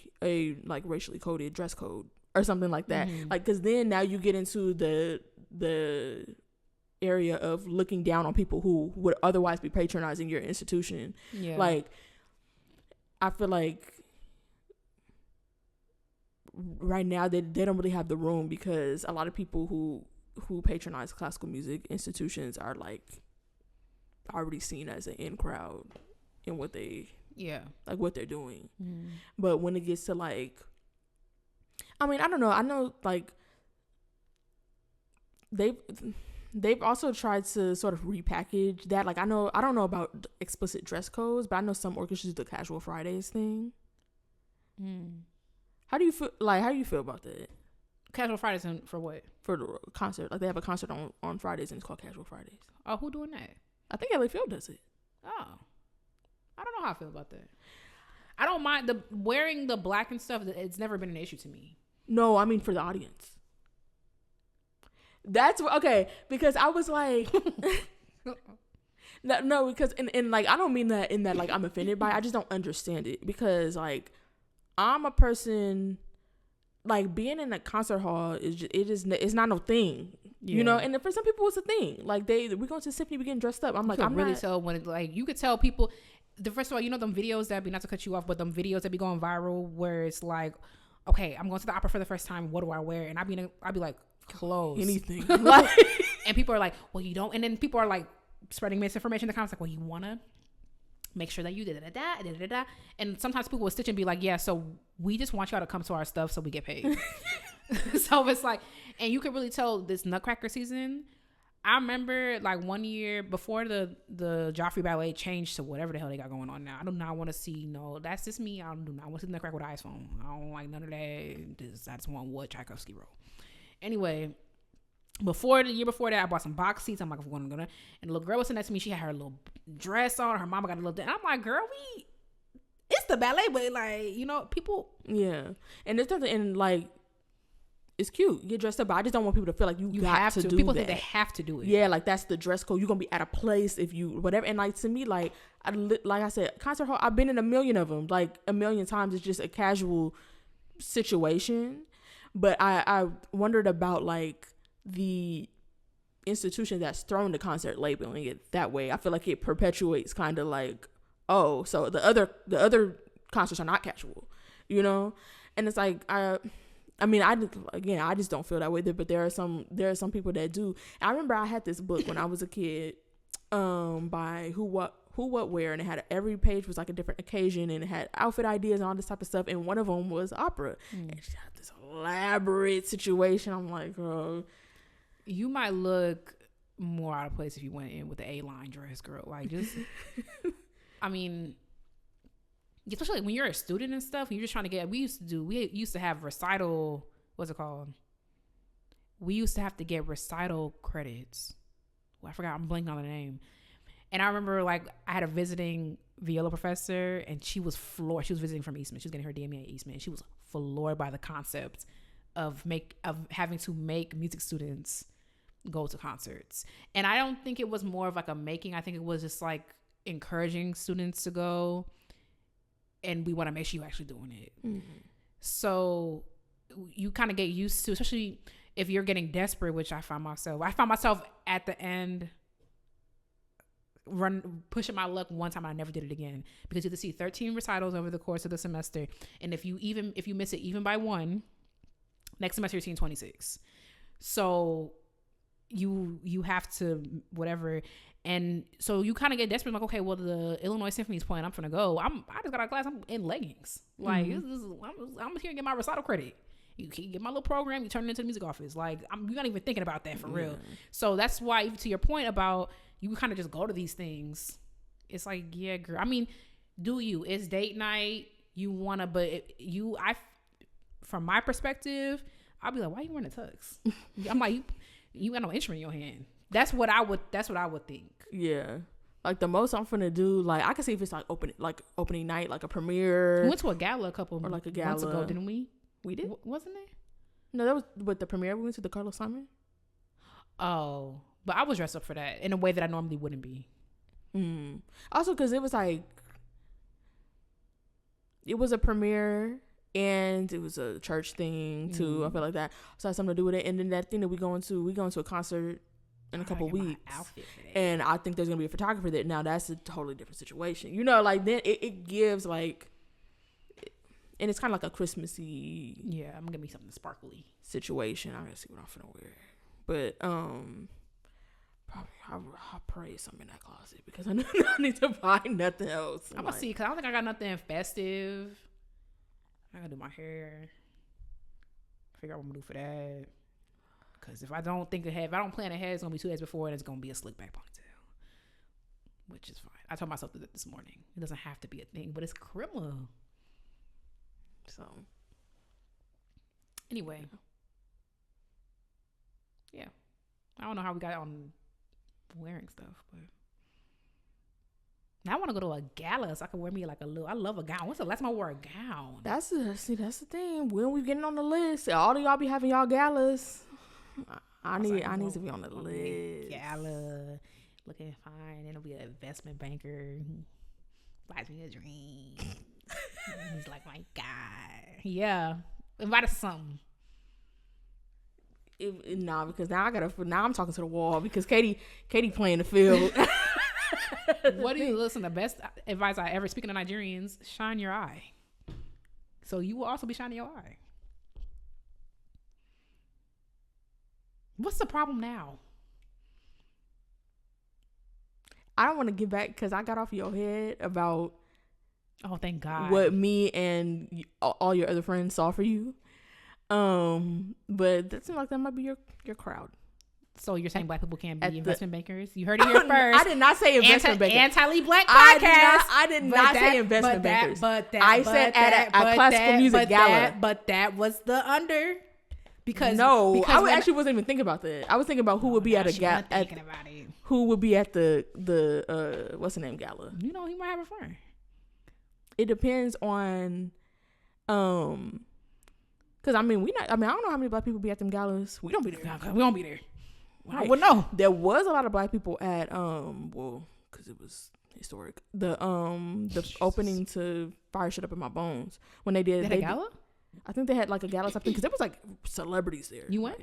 coded dress code or something like that. Mm-hmm. Like, because then now you get into the area of looking down on people who would otherwise be patronizing your institution. Yeah. Like, I feel like right now they don't really have the room, because a lot of people who patronize classical music institutions are like already seen as an in crowd in what they like what they're doing. Mm. But when it gets to like, I mean, I don't know. I know like they've also tried to sort of repackage that. Like, I don't know about explicit dress codes, but I know some orchestras do the Casual Fridays thing. Mm. How do you feel about that? Casual Fridays for what? For the concert. Like, they have a concert on Fridays and it's called Casual Fridays. Oh, who doing that? I think LA Field does it. Oh. I don't know how I feel about that. I don't mind wearing the black and stuff. It's never been an issue to me. No, I mean for the audience. That's okay, because I was like no, because in like, I don't mean that in that like I'm offended by it. I just don't understand it, because like I'm a person like being in a concert hall is just, it's not no thing, you know. And for some people it's a thing. Like we going to the symphony, we getting dressed up. I'm like, I'm really not. tell when it, like you could tell people. First of all, you know them videos that be, not to cut you off, but them videos that be going viral where it's like, okay, I'm going to the opera for the first time. What do I wear? And I'd be like, clothes, anything. Like, and people are like, well, you don't. And then people are like spreading misinformation in the comments, like, well, you wanna make sure that you did da. And sometimes people will stitch and be like, yeah, so we just want y'all to come to our stuff so we get paid. So it's like, and you can really tell this Nutcracker season. I remember like one year before the Joffrey Ballet changed to whatever the hell they got going on now. I do not want to see, no, that's just me. I do not want to see Nutcracker with eyes phone. I don't like none of that. I just want what Tchaikovsky wrote. Anyway, the year before that, I bought some box seats. I'm like, I'm gonna. And the little girl was sitting next to me. She had her little dress on. Her mama got a little. And I'm like, girl, it's the ballet, but like, you know, people. Yeah, and there's nothing, and like, it's cute. You get dressed up, but I just don't want people to feel like you got have to do. People think they have to do it. Yeah, like that's the dress code. You're gonna be at a place if you whatever. And like to me, like I said, concert hall. I've been in a million of them. Like a million times. It's just a casual situation. But I wondered about like the institution that's thrown the concert labeling it that way. I feel like it perpetuates kind of like, oh, so the other concerts are not casual, you know. And it's like I just don't feel that way. But there are some people that do. I remember I had this book when I was a kid, by Who What Where, and it had every page was like a different occasion, and it had outfit ideas and all this type of stuff. And one of them was opera, and she had this elaborate situation. I'm like, oh, you might look more out of place if you went in with the A-line dress, girl. Like, just, I mean, especially when you're a student and stuff, and you're just trying to get. We used to have recital. What's it called? We used to have to get recital credits. Well, I forgot. I'm blanking on the name. And I remember, like, I had a visiting viola professor, and she was floored. She was visiting from Eastman. She was getting her DME at Eastman. And she was floored by the concept of having to make music students go to concerts. And I don't think it was more of like a making. I think it was just like encouraging students to go, and we want to make sure you're actually doing it. Mm-hmm. So you kind of get used to, especially if you're getting desperate, which I found myself at the end pushing my luck one time. I never did it again, because you have to see 13 recitals over the course of the semester, and if you miss it even by one, next semester you're seeing 26. So you have to whatever. And so you kind of get desperate, like, okay, well, the Illinois Symphony's playing, I'm finna go. I just got out of class, I'm in leggings, like, I'm here to get my recital credit. You can get my little program, you turn it into the music office. Like, you're not even thinking about that for real. So that's why, even to your point about you kind of just go to these things, it's like, yeah, girl. I mean, it's date night. You wanna, but from my perspective, I'll be like, why you wearing a tux? I'm like, you got no instrument in your hand. That's what I would think. Yeah. Like, the most I'm finna do, like, I can see if it's like opening night, like a premiere. We went to a gala months ago, didn't we? We did? Wasn't it? No, that was with the premiere. We went to the Carlos Simon. Oh, but I was dressed up for that in a way that I normally wouldn't be. Also, because it was like, it was a premiere and it was a church thing too. I feel like that. So it had something to do with it. And then that thing that we going to a concert in a couple weeks. And I think there's gonna be a photographer there. Now that's a totally different situation. You know, like, then it gives like, and it's kind of like a Christmassy. Yeah, I'm gonna be something sparkly situation. I gotta see what I'm finna wear. But probably I'll pray something in that closet, because I need to buy nothing else. I'm gonna see, because I don't think I got nothing festive. I gotta do my hair. Figure out what I'm gonna do for that. Because if I don't plan ahead, it's gonna be 2 days before, and it's gonna be a slick back ponytail, which is fine. I told myself that this morning. It doesn't have to be a thing, but it's criminal. So, anyway, yeah, I don't know how we got on wearing stuff, but now I want to go to a gala so I can wear me like a little. I love a gown. When's the last time I wore a gown? That's the thing. When we getting on the list, all of y'all be having y'all galas. I need to be on the list. Gala, looking fine. It'll be an investment banker. Buys me a drink. He's like my guy. Yeah. Invite us to something. Nah, because now I'm talking to the wall because Katie playing the field. What do you listen? The best advice I ever, speaking to Nigerians, shine your eye. So you will also be shining your eye. What's the problem now? I don't want to get back because I got off your head about. Oh, thank God. What me and all your other friends saw for you. But that seems like that might be your crowd. So you're saying black people can't be investment bankers? You heard it here first. I did not say investment bankers. Anti-black podcast. I did not say investment bankers. I said at a classical music gala. But that was the under. Because I actually wasn't even thinking about that. I was thinking about who would be at a gala. Who would be at the what's the name gala? You know, he might have a friend. It depends on, because I don't know how many black people be at them galas. We don't be there. We don't be there. Right. I would know. There was a lot of black people at because it was historic. The opening to Fire Shut Up in My Bones when they did. A gala? I think they had like a gala or something because there was like celebrities there. You went?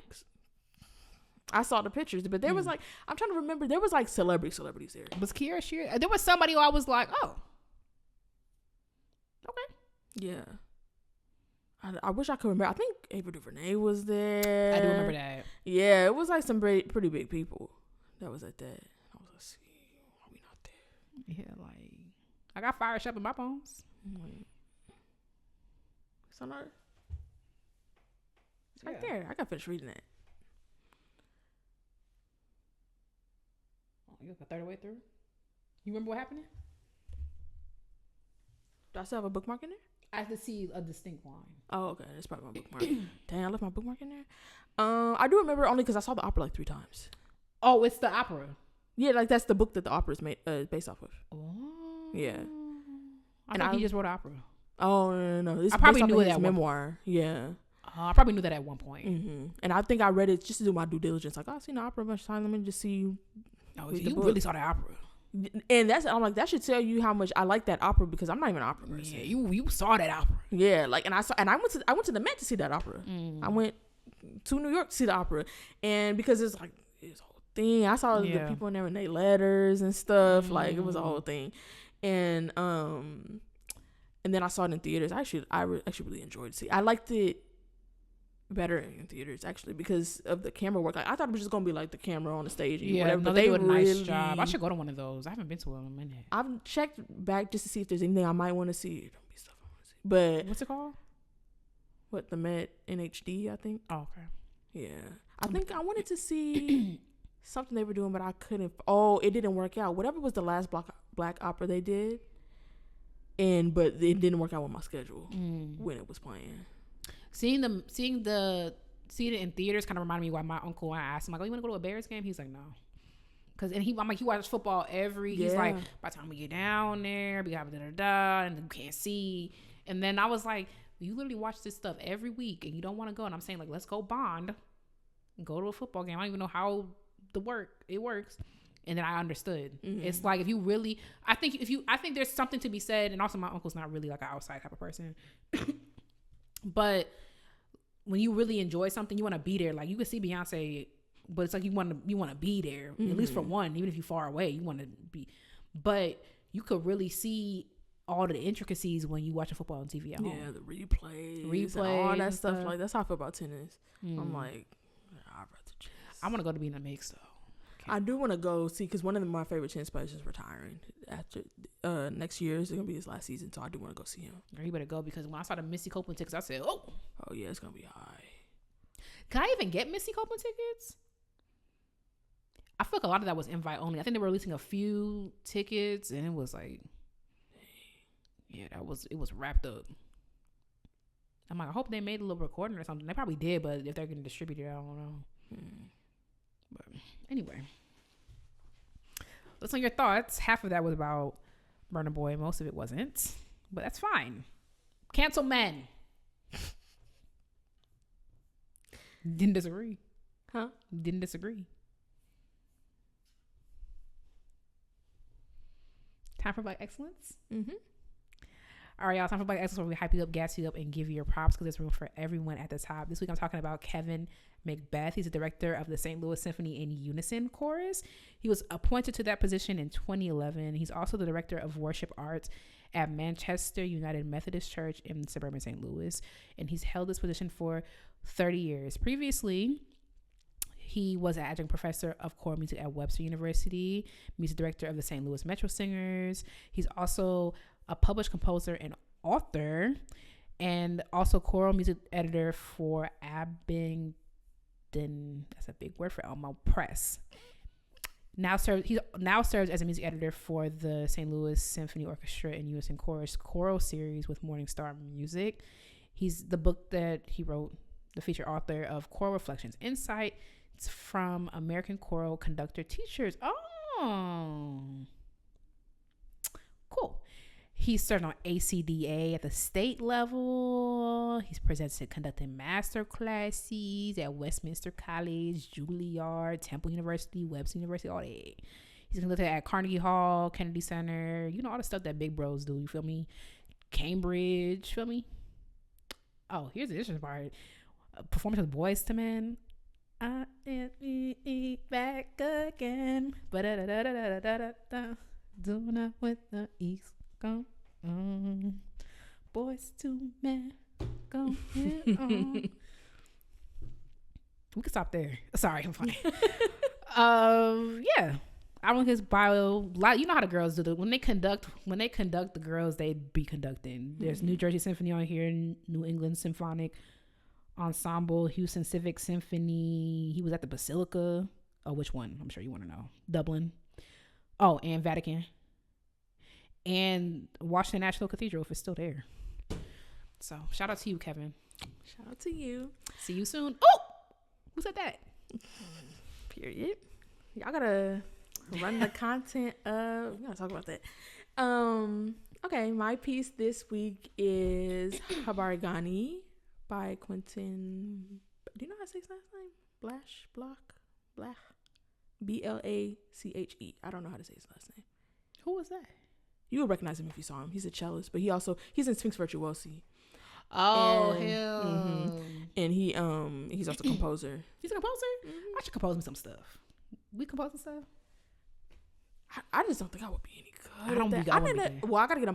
I saw the pictures, but there was like, I'm trying to remember. There was like celebrities there. Was Kiera Shear? There was somebody who I was like, oh. Okay. Yeah. I wish I could remember. I think Ava DuVernay was there. I do remember that. Yeah, it was like some pretty big people that was at that. I was like, see, why we not there? Yeah, like, I got Fire Shut Up in My Bones. It's on our... It's right there. I got finished reading that. Oh, you got a third of the way through? You remember what happened? Do I still have a bookmark in there? I have to see a distinct line. Oh, okay. That's probably my bookmark. Dang, I left my bookmark in there. I do remember only because I saw the opera like 3 times. Oh, it's the opera. Yeah, like that's the book that the opera is made based off of. Oh. Yeah. I thought he just wrote opera. Oh no. This I probably knew it at memoir. Yeah. I probably knew that at one point. Mm-hmm. And I think I read it just to do my due diligence. Like, I've seen the opera a bunch of times. Let me just see. Oh, you really saw the opera. And I'm like, that should tell you how much I like that opera because I'm not even an opera person. Yeah, you saw that opera. Yeah, like, and I went to the Met to see that opera. I went to New York to see the opera, and because it's like this whole thing, I saw the people in there and they letters and stuff. Like, it was a whole thing, and then I saw it in theaters. I actually really enjoyed it. I liked it better in theaters actually because of the camera work. Like, I thought it was just gonna be like the camera on the stage and whatever, but they do a nice job. I should go to one of those. I haven't been to one in a minute. I've checked back just to see if there's anything I might want to see. Don't be stuff I want to see. But what's it called? What, the Met in HD, I think. Oh, okay. Yeah, I think I wanted to see something they were doing, but I couldn't. Oh, it didn't work out. Whatever was the last black opera they did, but it didn't work out with my schedule when it was playing. Seeing it in theaters kind of reminded me why my uncle, when I asked him, like, oh, you want to go to a Bears game? He's like, no. I'm like, he watches football he's like, by the time we get down there, we got and you can't see. And then I was like, you literally watch this stuff every week and you don't want to go. And I'm saying, like, let's go bond and go to a football game. I don't even know how it works. And then I understood. It's like, if you really, I think there's something to be said. And also my uncle's not really like an outside type of person. But when you really enjoy something, you want to be there. Like, you can see Beyonce, but it's like you want to be there, at least for one. Even if you're far away, you want to be. But you could really see all the intricacies when you watch a football on TV at home. Yeah, the replays, and all that stuff. Like, that's how I feel about tennis. I'm like, I'd rather just. I want to go to be in the mix though. I do want to go see because one of my favorite tennis players is retiring after next year is gonna be his last season, so I do want to go see him. You better go because when I saw the Missy Copeland tickets, I said, "Oh yeah, it's gonna be high." Can I even get Missy Copeland tickets? I feel like a lot of that was invite only. I think they were releasing a few tickets, and it was like, yeah, it was wrapped up. I'm like, I hope they made a little recording or something. They probably did, but if they're getting distributed, I don't know. But anyway, what's on your thoughts? Half of that was about Burna Boy. Most of it wasn't, but that's fine. Cancel men. Didn't disagree. Huh? Didn't disagree. Time for Black Excellence. All right, y'all. Time for Black Excellence, where we hype you up, gas you up, and give you your props because there's room for everyone at the top. This week, I'm talking about Kevin McBeth. He's the director of the St. Louis Symphony in Unison Chorus. He was appointed to that position in 2011. He's also the director of worship arts at Manchester United Methodist Church in suburban St. Louis, and he's held this position for 30 years. Previously, he was an adjunct professor of choral music at Webster University, music director of the St. Louis Metro Singers. He's also a published composer and author, and also choral music editor for Abingdon. That's a big word for Elmo Press. He now serves as a music editor for the St. Louis Symphony Orchestra and Unison Chorus choral series with Morningstar Music. He's the book that he wrote, the featured author of Choral Reflections Insight. It's from American Choral Conductor Teachers. Oh, cool. He served on ACDA at the state level. He's presented conducting master classes at Westminster College, Juilliard, Temple University, Webster University, all that. He's conducted at Carnegie Hall, Kennedy Center, all the stuff that big bros do, you feel me? Cambridge, feel me? Oh, here's the interesting part. Performance with Boyz II Men. I am back again. Doing up with the East. Go on. Boys to men. Go on. We can stop there. Sorry, I'm funny. Yeah. I want his bio. You know how the girls do it. When they conduct the girls, they be conducting. There's New Jersey Symphony on here, New England Symphonic Ensemble, Houston Civic Symphony. He was at the Basilica. Oh, which one? I'm sure you want to know. Dublin. Oh, and Vatican. And Washington National Cathedral, if it's still there. So shout out to you, Kevin. Shout out to you. See you soon. Oh, who said that? Period. Y'all gotta run the content of. We gotta talk about that. Okay, my piece this week is Habari Gani by Quenton. Do you know how to say his last name? Blache. Blache. I don't know how to say his last name. Who was that? You would recognize him if you saw him. He's a cellist, but he's in Sphinx Virtuosi. Oh, him. Mm-hmm. And he's also a composer. He's a composer? Mm-hmm. I should compose me some stuff. We composing stuff? I just don't think I would be any good. I don't be good. Well, I gotta get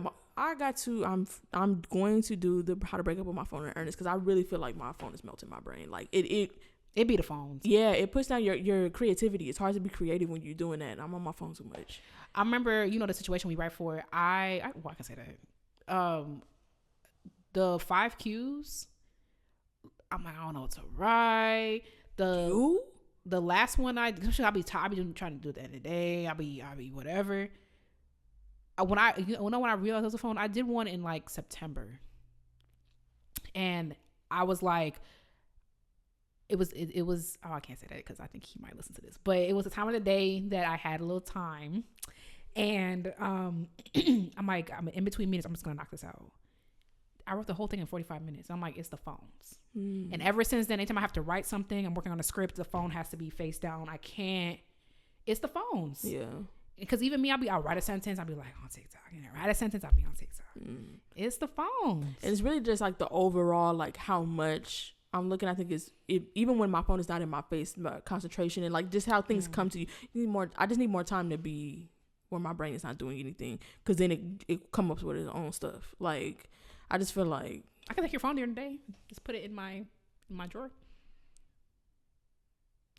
I'm going to do the how to break up with my phone in earnest because I really feel like my phone is melting my brain. Like it be the phones. Yeah, it puts down your creativity. It's hard to be creative when you're doing that. I'm on my phone too much. I remember, the situation we write for. I can say that. The 5 Qs. I'm like, I don't know what to write. The last one I'll be trying to do it the end of the day. I'll be whatever. When I realized it was a phone, I did one in like September, and I was like, it was. Oh, I can't say that because I think he might listen to this. But it was a time of the day that I had a little time, and I'm like, I'm in between minutes. I'm just gonna knock this out. I wrote the whole thing in 45 minutes. I'm like, it's the phones. And ever since then, anytime I have to write something, I'm working on a script, the phone has to be face down. I can't. It's the phones. Yeah. Because even me, I'll write a sentence, I'll be like on TikTok. And I write a sentence, I'll be on TikTok. It's the phones. And it's really just like the overall, like how much I'm looking. I think even when my phone is not in my face, my concentration and like just how things come to you. I just need more time to be where my brain is not doing anything. Because then it comes up with its own stuff. Like I just feel like I can take your phone during the day. Just put it in my drawer.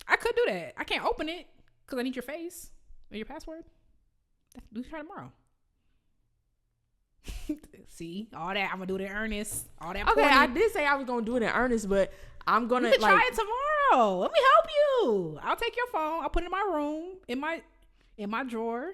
I could do that. I can't open it because I need your face or your password. We can try tomorrow. See, all that I'm gonna do it in earnest. All that. Okay, I did say I was gonna do it in earnest, but I'm gonna try it tomorrow. Let me help you. I'll take your phone. I'll put it in my room, in my drawer,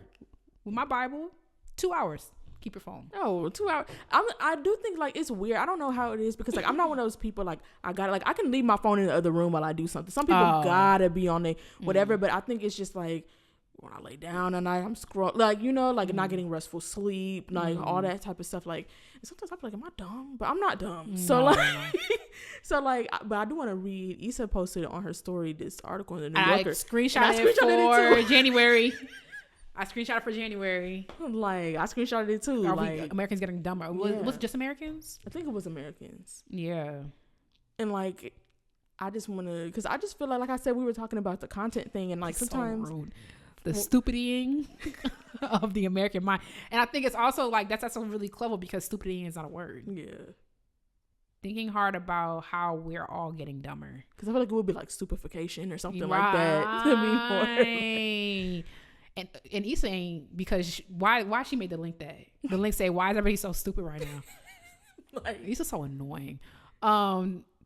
with my Bible. 2 hours. Keep your phone. Oh, 2 hours. I do think like it's weird. I don't know how it is because like I'm not one of those people like I can leave my phone in the other room while I do something. Some people gotta be on it, whatever. But I think it's just like when I lay down at night, I'm scrolling, like not getting restful sleep, like all that type of stuff. Like sometimes I'm like, am I dumb? But I'm not dumb. So but I do want to read. Issa posted on her story this article in the New Yorker. I screenshot it for January. I screenshot it for January. Like, I screenshotted it too. Are like, Americans getting dumber? Was it just Americans? I think it was Americans. Yeah. And like, I just want to, because I just feel like I said, we were talking about the content thing, and like sometimes so rude. The stupidying of the American mind. And I think it's also like that's also really clever because stupidying is not a word. Yeah. Thinking hard about how we're all getting dumber. Because I feel like it would be like stupefaction or something like that to me more. And Issa ain't, because why she made the link that the link say, why is everybody so stupid right now? Like, Issa's so annoying.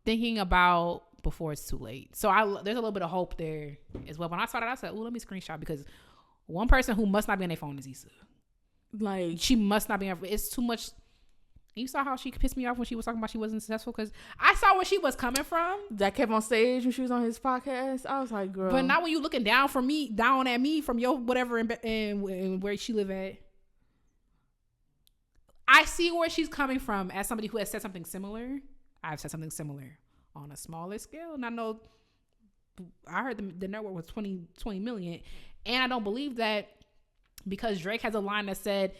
Thinking about before it's too late. So there's a little bit of hope there as well. When I saw that, I said, "Oh, let me screenshot," because one person who must not be on their phone is Issa. Like, she must not be on. It's too much. You saw how she pissed me off when she was talking about she wasn't successful, because I saw where she was coming from. That kept on stage when she was on his podcast. I was like, girl. But not when you looking down at me from your whatever and where she live at. I see where she's coming from as somebody who has said something similar. I've said something similar on a smaller scale. And I know I heard the network was 20 million. And I don't believe that, because Drake has a line that said,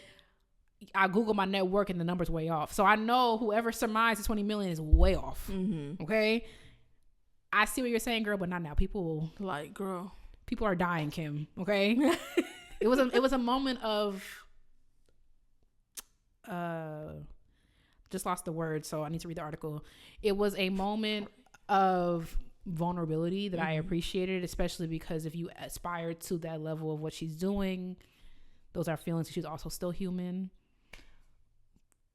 I Google my network and the number's way off. So I know whoever surmised the 20 million is way off. Mm-hmm. Okay. I see what you're saying, girl, but not now. People are dying, Kim. Okay. It was a moment of, just lost the word, so I need to read the article. It was a moment of vulnerability that I appreciated, especially because if you aspire to that level of what she's doing, those are feelings. She's also still human.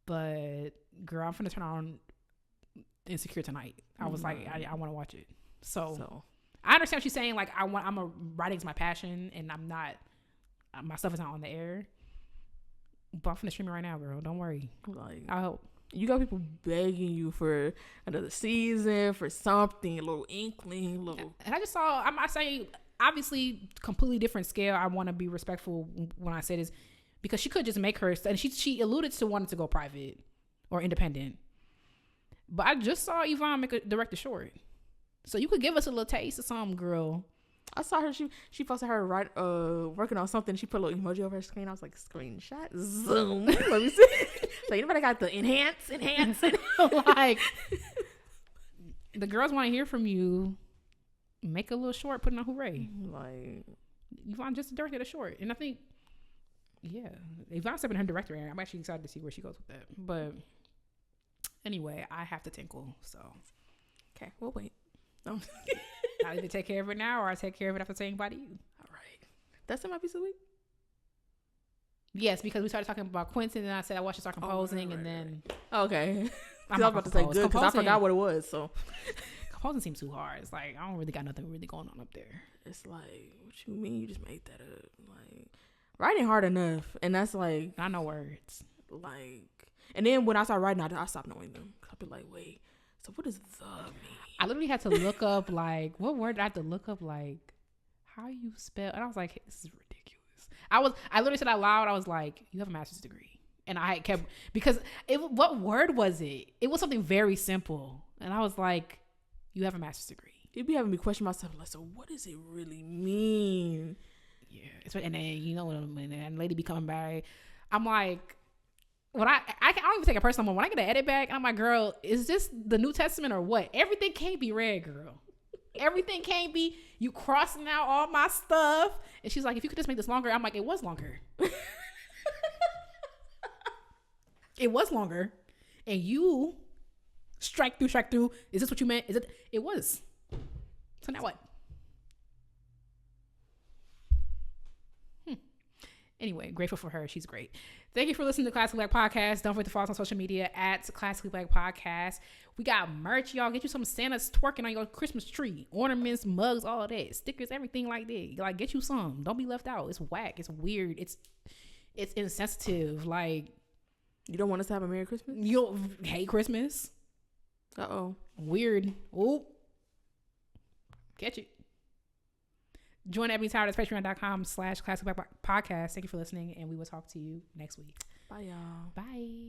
But girl, I'm finna turn on Insecure tonight. I was like, I want to watch it. So I understand what she's saying. Like, writing's my passion, and I'm not, my stuff is not on the air. But I'm finna stream it right now, girl. Don't worry. Like, I hope. You got people begging you for another season, for something, a little inkling, And I just saw, I say, obviously, completely different scale. I want to be respectful when I say this, because she could just make her, and she alluded to wanting to go private or independent. But I just saw Yvonne direct a short. So you could give us a little taste of something, girl. I saw her, she posted her working on something. She put a little emoji over her screen. I was like, screenshot, zoom. Let me see. So anybody got the enhance? Like, the girls want to hear from you. Make a little short, put it on Hooray. Like, Yvonne just directed a short. And I think, yeah, Yvonne's stepping her director in. I'm actually excited to see where she goes with that. But anyway, I have to tinkle. So, okay, we'll wait. No. I either take care of it now or I take care of it after saying bye to you. All right. That's in my piece of the week? Yes, because we started talking about Quenton, and I said I watched you start composing, and then... Okay. Because I was about to say good, because I forgot what it was, so... Composing seems too hard. It's like, I don't really got nothing really going on up there. It's like, what you mean? You just made that up. Like, writing hard enough, and that's like... I know words. Like... And then when I started writing, I stopped knowing them. I'd be like, wait, so what does the mean? I literally had to look up, like, what word did I have to look up, like, how you spell? And I was like, this is ridiculous. I literally said out loud, I was like, you have a master's degree. And I kept, because what word was it? It was something very simple. And I was like, you have a master's degree. It'd be having me question myself, like, so what does it really mean? Yeah. And then, you know, when that lady be coming by, I'm like, when I don't even take it personal. When I get an edit back, I'm like, girl, is this the New Testament or what? Everything can't be read, girl. Everything can't be you crossing out all my stuff. And she's like, if you could just make this longer. I'm like, it was longer. It was longer. And you strike through. Is this what you meant? It was. So now what? Anyway, grateful for her. She's great. Thank you for listening to Classically Black Podcast. Don't forget to follow us on social media at Classically Black Podcast. We got merch, y'all. Get you some Santa's twerking on your Christmas tree. Ornaments, mugs, all of that. Stickers, everything like that. Like, get you some. Don't be left out. It's whack. It's weird. It's insensitive. Like, you don't want us to have a Merry Christmas? You don't hate Christmas? Uh-oh. Weird. Oh. Catch it. Join Ebony's Tower. That's patreon.com/classicblackpodcast. Thank you for listening, and we will talk to you next week. Bye, y'all. Bye.